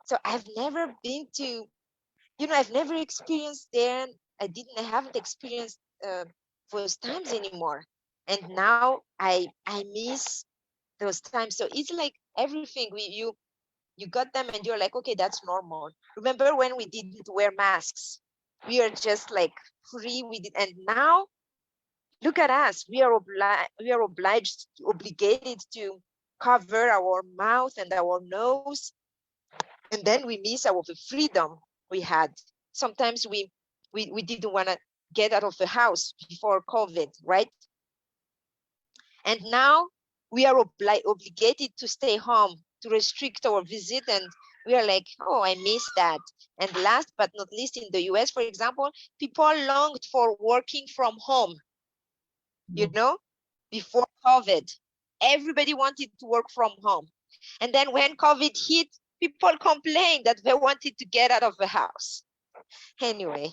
so I've never been to, I've never experienced there. I haven't experienced those times anymore. And now I miss those times. So it's like everything you got them and you're like, okay, that's normal. Remember when we didn't wear masks? We are just like free. We did, and now look at us. We are obligated to cover our mouth and our nose, and then we miss our the freedom we had. Sometimes we didn't want to get out of the house before COVID, right? And now we are obligated to stay home, to restrict our visit, and we are like, oh, I miss that. And last but not least, in the US, for example, people longed for working from home, before COVID. Everybody wanted to work from home. And then when COVID hit, people complained that they wanted to get out of the house. Anyway.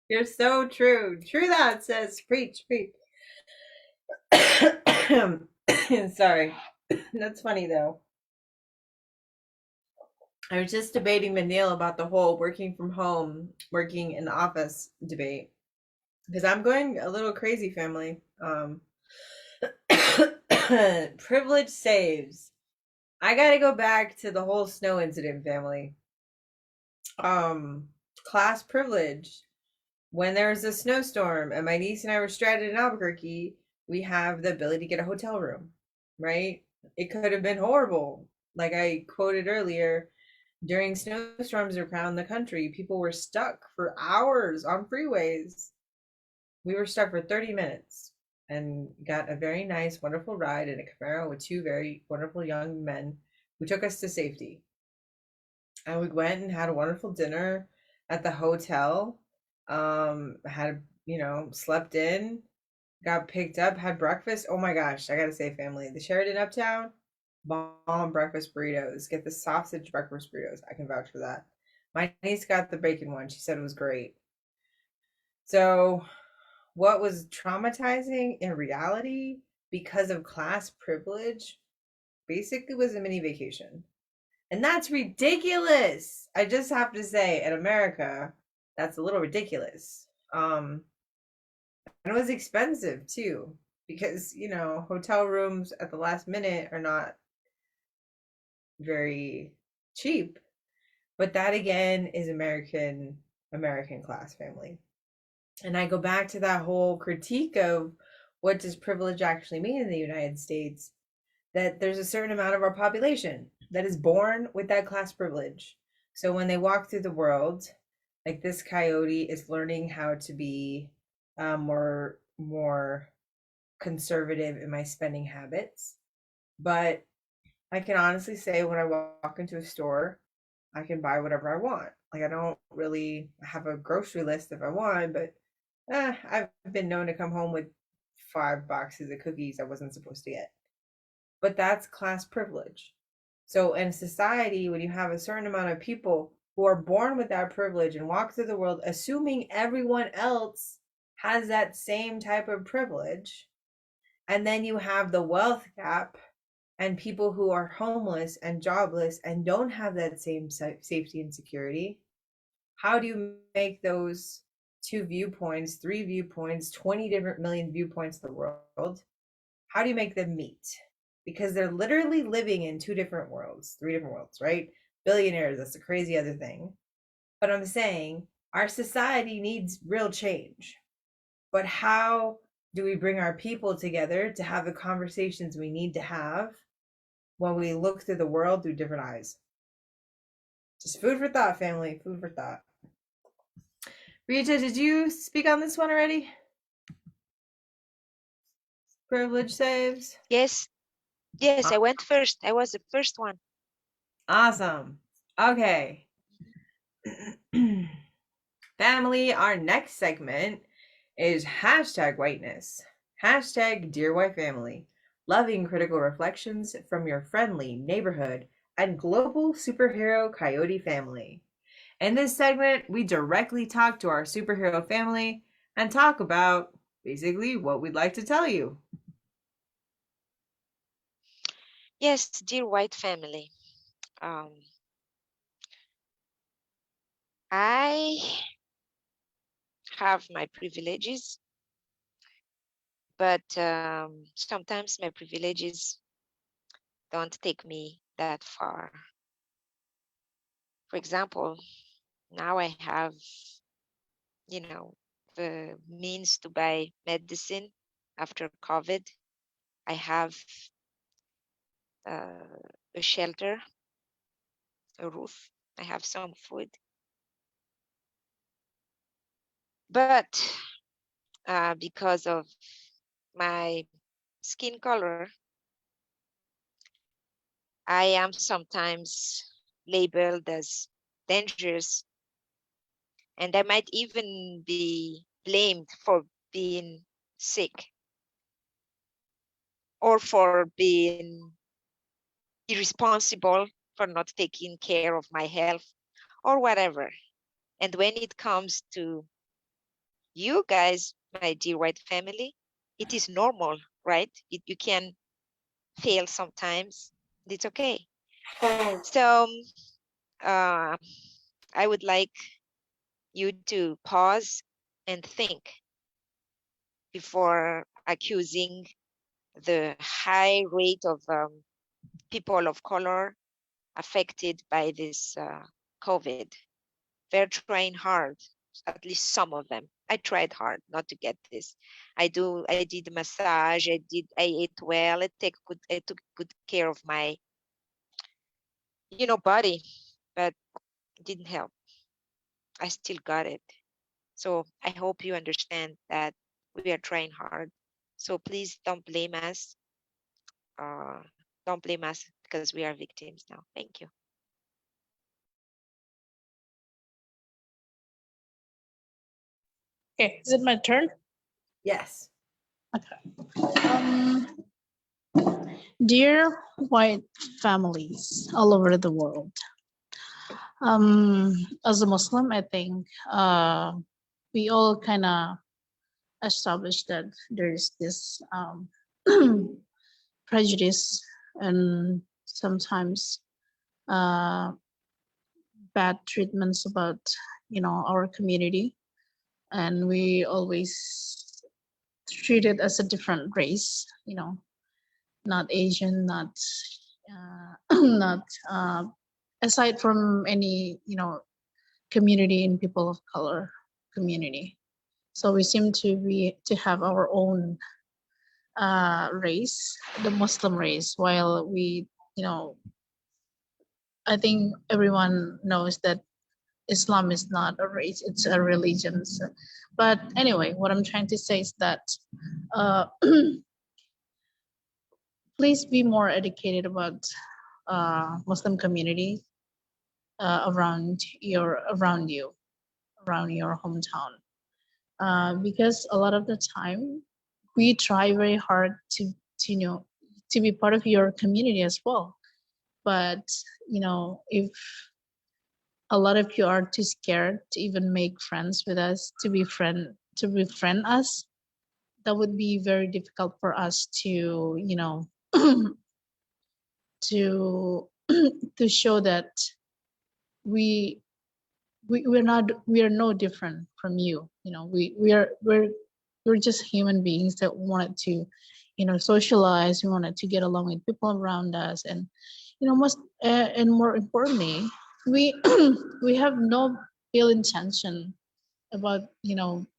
You're so true. True that, says. Preach, preach. Sorry. That's funny, though. I was just debating with Neil about the whole working from home, working in the office debate. Because I'm going a little crazy, family. Privilege saves. I gotta go back to the whole snow incident, family. Class privilege. When there's a snowstorm and my niece and I were stranded in Albuquerque, we have the ability to get a hotel room, right? It could have been horrible. Like I quoted earlier, during snowstorms around the country, people were stuck for hours on freeways. We were stuck for 30 minutes and got a very nice, wonderful ride in a Camaro with two very wonderful young men who took us to safety. And we went and had a wonderful dinner at the hotel. Had, slept in, got picked up, had breakfast. Oh my gosh, I gotta say, family, the Sheraton Uptown, bomb breakfast burritos. Get the sausage breakfast burritos. I can vouch for that. My niece got the bacon one. She said it was great. So, what was traumatizing in reality because of class privilege basically was a mini vacation. And that's ridiculous. I just have to say, in America, that's a little ridiculous. And it was expensive too, because, hotel rooms at the last minute are not very cheap. But that again is American class, family. And I go back to that whole critique of what does privilege actually mean in the United States, that there's a certain amount of our population that is born with that class privilege. So when they walk through the world, like this coyote is learning how to be more conservative in my spending habits. But I can honestly say when I walk into a store, I can buy whatever I want. Like I don't really have a grocery list if I want, but I've been known to come home with 5 boxes of cookies I wasn't supposed to get. But that's class privilege. So in society, when you have a certain amount of people who are born with that privilege and walk through the world assuming everyone else has that same type of privilege, and then you have the wealth gap and people who are homeless and jobless and don't have that same safety and security. How do you make those two viewpoints, three viewpoints, 20 different million viewpoints of the world? How do you make them meet? Because they're literally living in two different worlds, three different worlds, right? Billionaires, that's a crazy other thing. But I'm saying our society needs real change. But how do we bring our people together to have the conversations we need to have when we look through the world through different eyes? Just food for thought, family. Food for thought. Rita, did you speak on this one already? Privilege saves? Yes, yes, I went first. I was the first one. Awesome. Okay. Family, our next segment is hashtag whiteness. Hashtag Dear White Family. Loving critical reflections from your friendly neighborhood and global superhero coyote family. In this segment, we directly talk to our superhero family and talk about basically what we'd like to tell you. Yes, dear white family. I have my privileges, but sometimes my privileges don't take me that far. For example, now I have, the means to buy medicine after COVID. I have a shelter, a roof. I have some food. But because of my skin color, I am sometimes labeled as dangerous, and I might even be blamed for being sick or for being irresponsible, for not taking care of my health or whatever. And when it comes to you guys, my dear white family, it is normal, right? You can fail sometimes. It's okay. So I would like you to pause and think before accusing the high rate of people of color affected by this COVID. They're trying hard, at least some of them. I tried hard not to get this. I did massage, I ate well, I took good care of my, body, but it didn't help. I still got it. So I hope you understand that we are trying hard. So please don't blame us. Don't blame us because we are victims now. Thank you. Okay, is it my turn? Yes. Okay. Dear white families all over the world, as a Muslim, I think we all kind of established that there's this prejudice and sometimes bad treatments about our community, and we always treat it as a different race, not Asian, not not aside from any community in people of color community. So we seem to have our own race, the Muslim race, while we, I think everyone knows that Islam is not a race, it's a religion. So, but anyway, what I'm trying to say is that please be more educated about Muslim community around your hometown, because a lot of the time we try very hard to be part of your community as well, but if a lot of you are too scared to even make friends with us, to be to befriend us, that would be very difficult for us to, to to show that we we are no different from you. We're just human beings that wanted to, socialize. We wanted to get along with people around us, and most and more importantly, we we have no ill intention about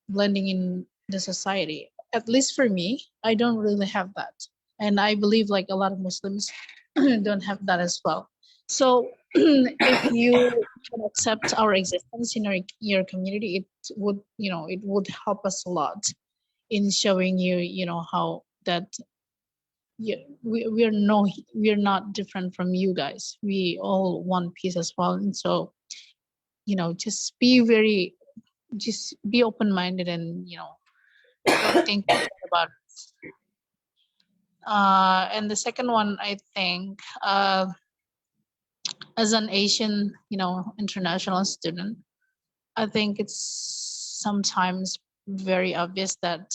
blending in the society. At least for me, I don't really have that, and I believe like a lot of Muslims don't have that as well. So if you can accept our existence in your community, it would it would help us a lot in showing you how that we're not different from you guys. We all one piece as well. And so just be open-minded, and don't think too much about it. And the second one, I think, as an Asian international student, I think it's sometimes very obvious that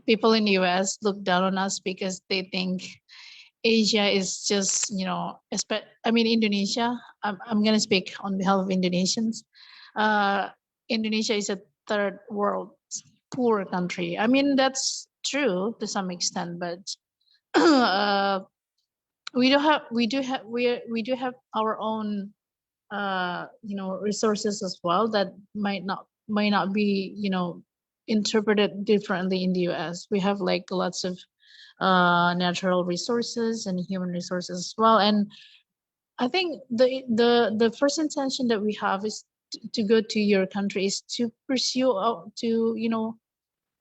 people in the US look down on us because they think Asia is just, I mean, Indonesia. I'm going to speak on behalf of Indonesians. Indonesia is a third world poor country. I mean, that's true to some extent, but we do have our own resources as well that might not be interpreted differently in the US. We have like lots of natural resources and human resources as well. And I think the first intention that we have is to go to your country is to pursue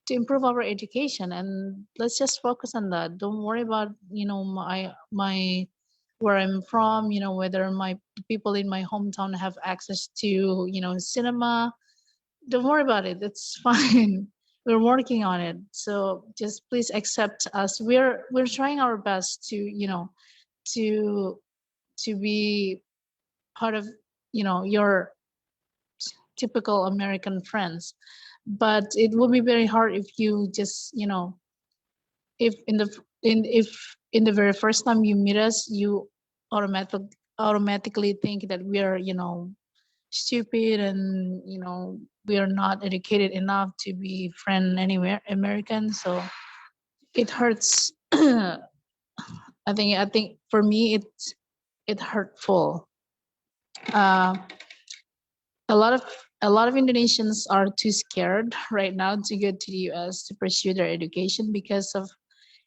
to improve our education, and let's just focus on that. Don't worry about my where I'm from, whether my people in my hometown have access to cinema. Don't worry about it, it's fine. We're working on it, so just please accept us. We're trying our best to to to be part of your typical American friends, but it will be very hard if you just if in the very first time you meet us, you automatically think that we are stupid, and we are not educated enough to be friend anywhere American. So it hurts. I think for me it hurtful. uh, a lot of Indonesians are too scared right now to go to the US to pursue their education because of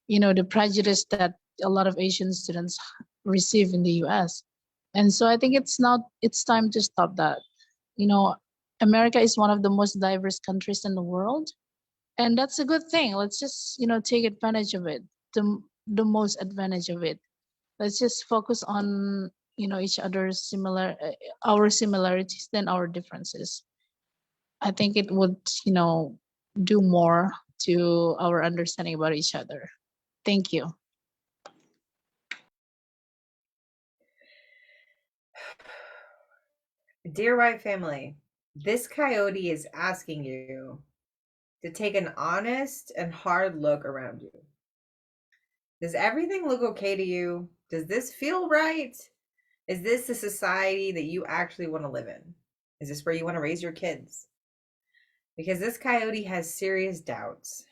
the prejudice that a lot of Asian students receive in the US. And so I think it's time to stop that. America is one of the most diverse countries in the world, and that's a good thing. Let's just take advantage of it, the most advantage of it. Let's just focus on each other's our similarities than our differences. I think it would do more to our understanding about each other. Thank you. Dear white family, this coyote is asking you to take an honest and hard look around you. Does everything look okay to you? Does this feel right? Is this the society that you actually want to live in? Is this where you want to raise your kids? Because this coyote has serious doubts.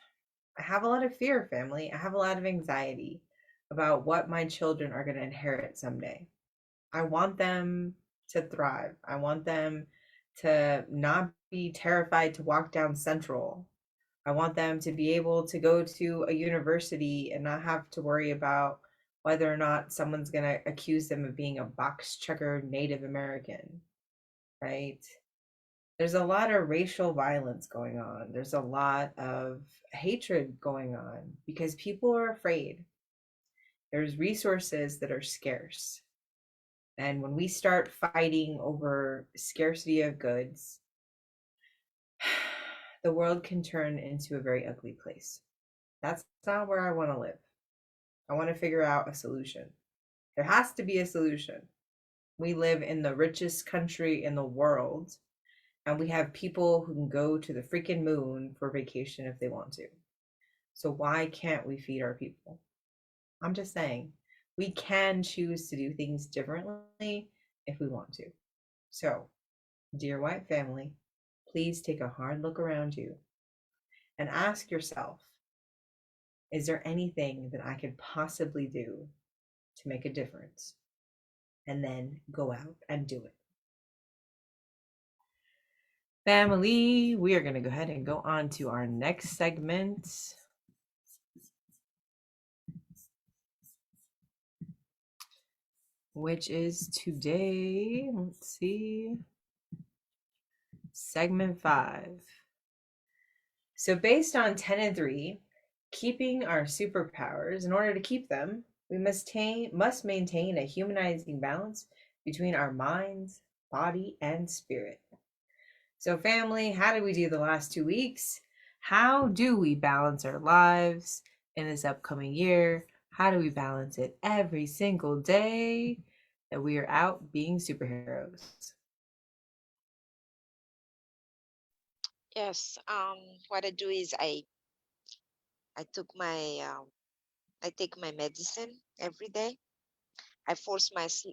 I have a lot of fear, family. I have a lot of anxiety about what my children are going to inherit someday. I want them to thrive. I want them to not be terrified to walk down Central. I want them to be able to go to a university and not have to worry about whether or not someone's going to accuse them of being a box checker Native American, right? There's a lot of racial violence going on. There's a lot of hatred going on because people are afraid. There's resources that are scarce. And when we start fighting over scarcity of goods, the world can turn into a very ugly place. That's not where I want to live. I want to figure out a solution. There has to be a solution. We live in the richest country in the world, And we have people who can go to the freaking moon for vacation if they want to. So why can't we feed our people? I'm just saying, we can choose to do things differently if we want to. So, dear white family, please take a hard look around you and ask yourself, is there anything that I could possibly do to make a difference? And then go out and do it. Family, we are going to go ahead and go on to our next segment. Which is today, let's see, segment 5. So based on 10 and 3, keeping our superpowers, in order to keep them, we must maintain a humanizing balance between our minds, body, and spirit. So family, how did we do the last 2 weeks? How do we balance our lives in this upcoming year? How do we balance it every single day that we are out being superheroes? Yes. What I do is I took my I take my medicine every day. I force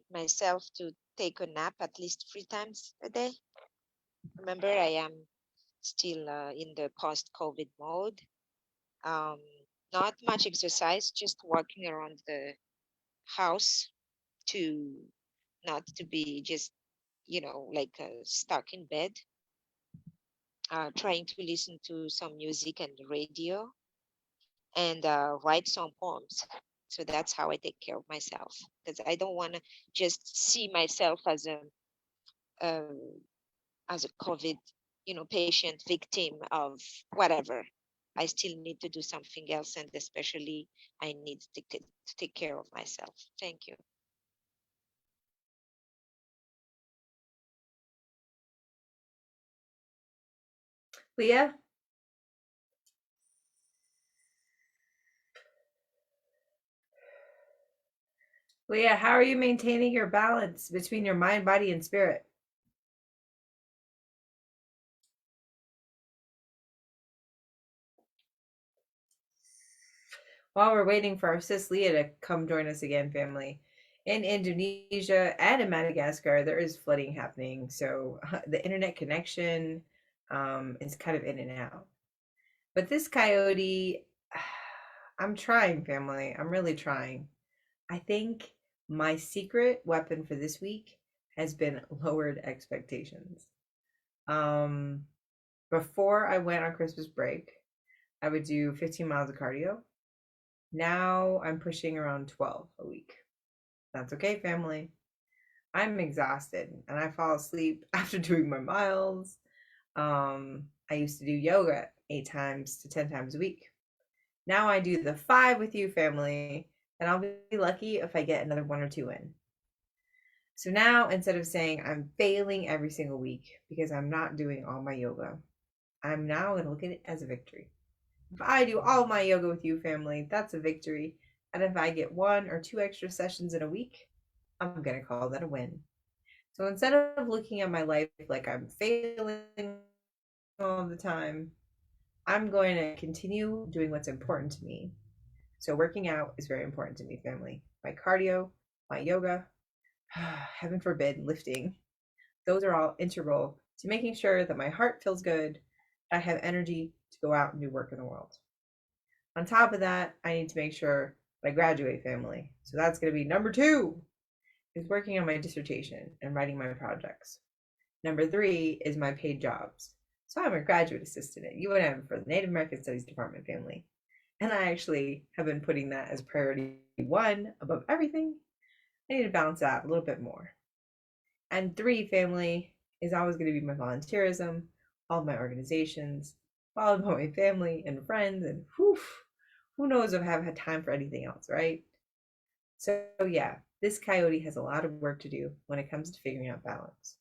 myself to take a nap at least 3 times a day. Remember, I am still in the post-COVID mode. Um, Not much exercise, just walking around the house to not to be just like stuck in bed. Trying to listen to some music and radio and write some poems. So that's how I take care of myself, because I don't want to just see myself uh, as a COVID, patient, victim of whatever. I still need to do something else, and especially I need to take care of myself. Thank you. Liah? Liah, how are you maintaining your balance between your mind, body, and spirit? While we're waiting for our sis Liah to come join us again, family, in Indonesia and in Madagascar, there is flooding happening. So the internet connection is kind of in and out. But this coyote, I'm trying, family. I'm really trying. I think my secret weapon for this week has been lowered expectations. Before I went on Christmas break, I would do 15 miles of cardio. Now I'm pushing around 12 a week. That's okay, family. I'm exhausted and I fall asleep after doing my miles. I used to do yoga 8 times to 10 times a week. Now I do the 5 with you, family, and I'll be lucky if I get another 1 or 2 in. So now, instead of saying I'm failing every single week because I'm not doing all my yoga, I'm now going to look at it as a victory. If I do all my yoga with you, family, that's a victory. And if I get 1 or 2 extra sessions in a week, I'm going to call that a win. So instead of looking at my life like I'm failing all the time, I'm going to continue doing what's important to me. So working out is very important to me, family. My cardio, my yoga, heaven forbid, lifting. Those are all integral to making sure that my heart feels good. I have energy to go out and do work in the world. On top of that, I need to make sure I graduate, family. So that's going to be number 2, is working on my dissertation and writing my projects. Number 3 is my paid jobs. So I'm a graduate assistant at UNM for the Native American Studies Department, family. And I actually have been putting that as priority 1 above everything. I need to balance out a little bit more. And 3, family, is always going to be my volunteerism, all my organizations, followed by my family and friends, and who knows if I have had time for anything else, right? So yeah, this coyote has a lot of work to do when it comes to figuring out balance.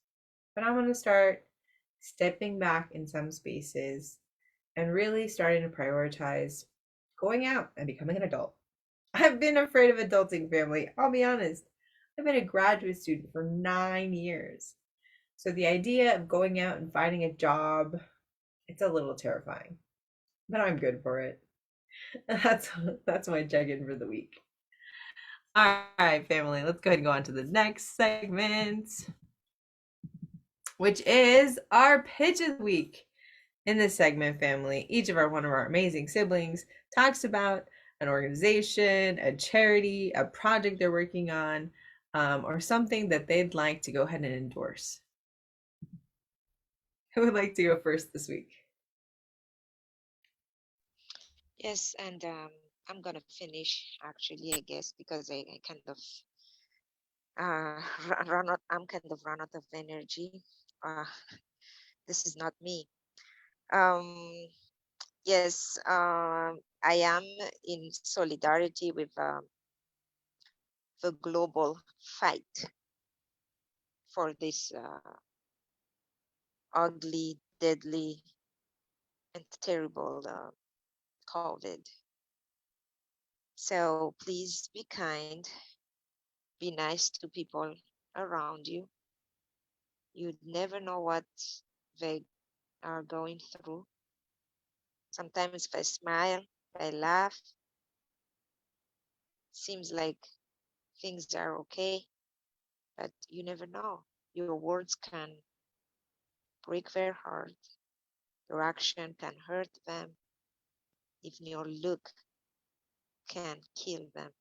But I'm going to start stepping back in some spaces and really starting to prioritize going out and becoming an adult. I've been afraid of adulting, family. I'll be honest. I've been a graduate student for 9 years. So the idea of going out and finding a job, it's a little terrifying, but I'm good for it. That's my check-in for the week. All right, family, let's go ahead and go on to the next segment, which is our pitch of the week. In this segment, family, each of one of our amazing siblings talks about an organization, a charity, a project they're working on, or something that they'd like to go ahead and endorse. Who would like to go first this week? Yes, and I'm gonna finish actually, I guess, because I kind of run out. I'm kind of run out of energy. Uh, this is not me. Um, yes, I am in solidarity with the global fight for this ugly, deadly, and terrible COVID. So please be kind, be nice to people around you. You'd never know what they are going through. Sometimes if I smile, if I laugh, seems like things are okay, but you never know. Your words can break their heart. Your action can hurt them. Even your look can kill them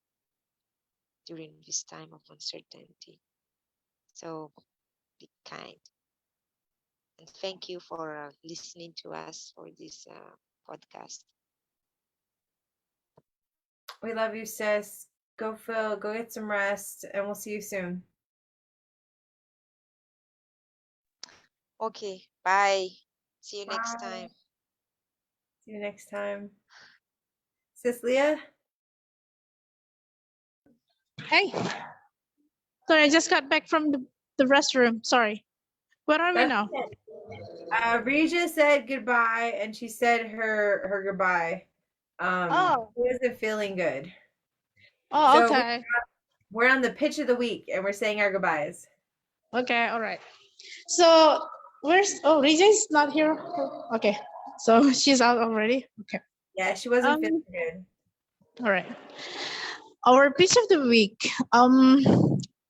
during this time of uncertainty. So be kind. And thank you for listening to us for this podcast. We love you, sis. Go, Phil. Go get some rest, and we'll see you soon. Okay, bye. See you next Bye. time. See you next time. Sis Leah? Hey. Sorry, I just got back from the restroom. Sorry. Where are we now? Rija said goodbye, and she said her goodbye. She wasn't feeling good. Oh, So okay. we're on the pitch of the week, and we're saying our goodbyes. Okay, all right. So Rija is not here. Okay, so she's out already. Okay. Yeah, she wasn't feeling good. All right. Our pitch of the week.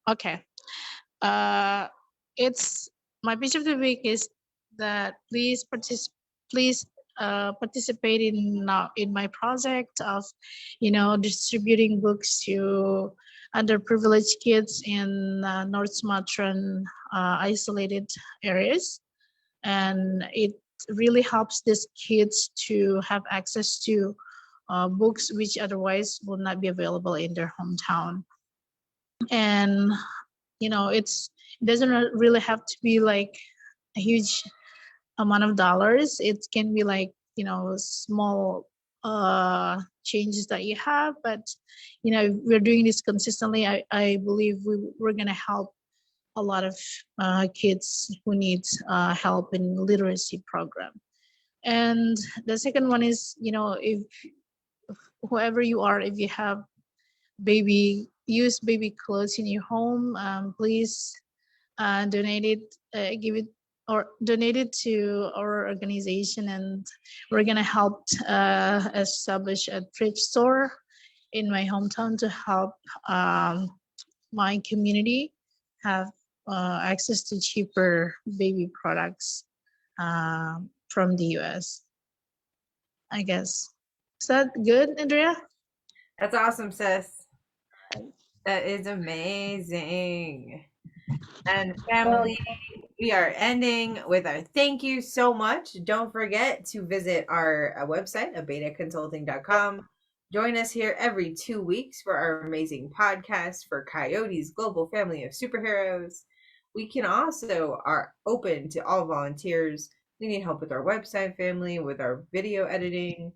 Okay. It's my pitch of the week is that please participate in my project of, distributing books to underprivileged kids in North Sumatran isolated areas, and it really helps these kids to have access to books which otherwise will not be available in their hometown. And it doesn't really have to be like a huge amount of dollars. It can be like small changes that you have, but if we're doing this consistently, I believe we're gonna help a lot of kids who need help in literacy program. And the second one is, if whoever you are, if you have used baby clothes in your home, please donate it, give it or donate it to our organization, and we're gonna help establish a thrift store in my hometown to help my community have access to cheaper baby products from the US. I guess. Is that good, Andrea? That's awesome, sis. That is amazing. And family, we are ending with our thank you so much. Don't forget to visit our website, abeitaconsulting.com. Join us here every 2 weeks for our amazing podcast for Coyote's Global Family of Superheroes. We can also are open to all volunteers. We need help with our website, family, with our video editing,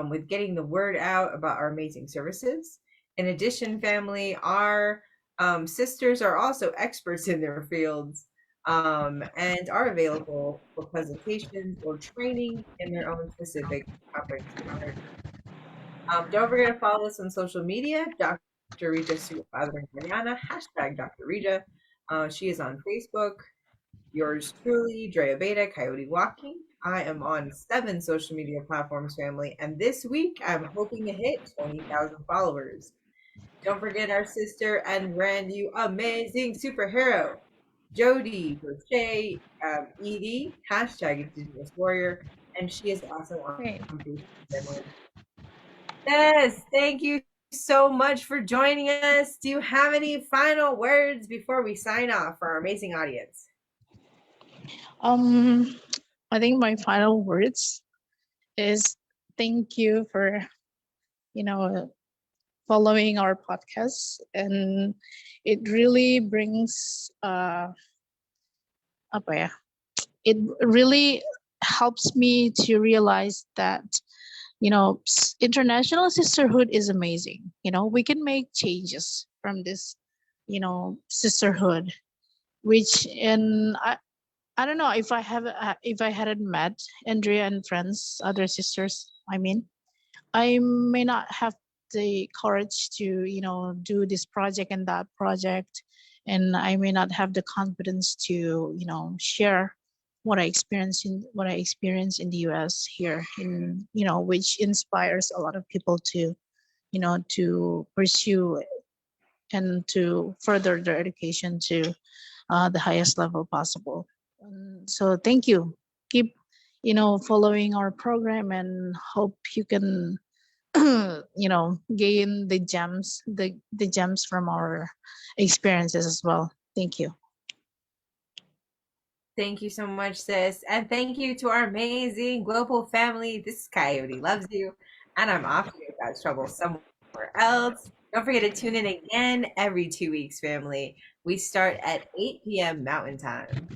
with getting the word out about our amazing services. In addition, family, our sisters are also experts in their fields and are available for presentations or training in their own specific topics. Don't forget to follow us on social media, Dr. Rijasoa Andriamanana, hashtag Dr. Rija. She is on Facebook, Yours truly, Dre Abeita, Coyote Walking. I am on 7 social media platforms, family, and this week I'm hoping to hit 20,000 followers. Don't forget our sister and brand new amazing superhero, Jodi, Burshia, Ed, hashtag Indigenous Warrior, and she is also Great. on Facebook, family. Yes, thank you so much for joining us. Do you have any final words before we sign off for our amazing audience? I think my final words is thank you for, you know, following our podcast, and it really brings apa ya, it really helps me to realize that, you know, international sisterhood is amazing. You know, we can make changes from this, you know, sisterhood, which, and I don't know if I hadn't met Andrea and friends, other sisters, I mean, I may not have the courage to, you know, do this project and that project, and I may not have the confidence to, you know, share what I experience in the US here, in, you know, which inspires a lot of people to, you know, to pursue and to further their education to the highest level possible. So thank you. Keep, you know, following our program, and hope you can you know, gain the gems from our experiences as well. Thank you. Thank you so much, sis. And thank you to our amazing global family. This is Coyote Loves You, and I'm off to God's trouble somewhere else. Don't forget to tune in again every 2 weeks, family. We start at 8 p.m. Mountain Time.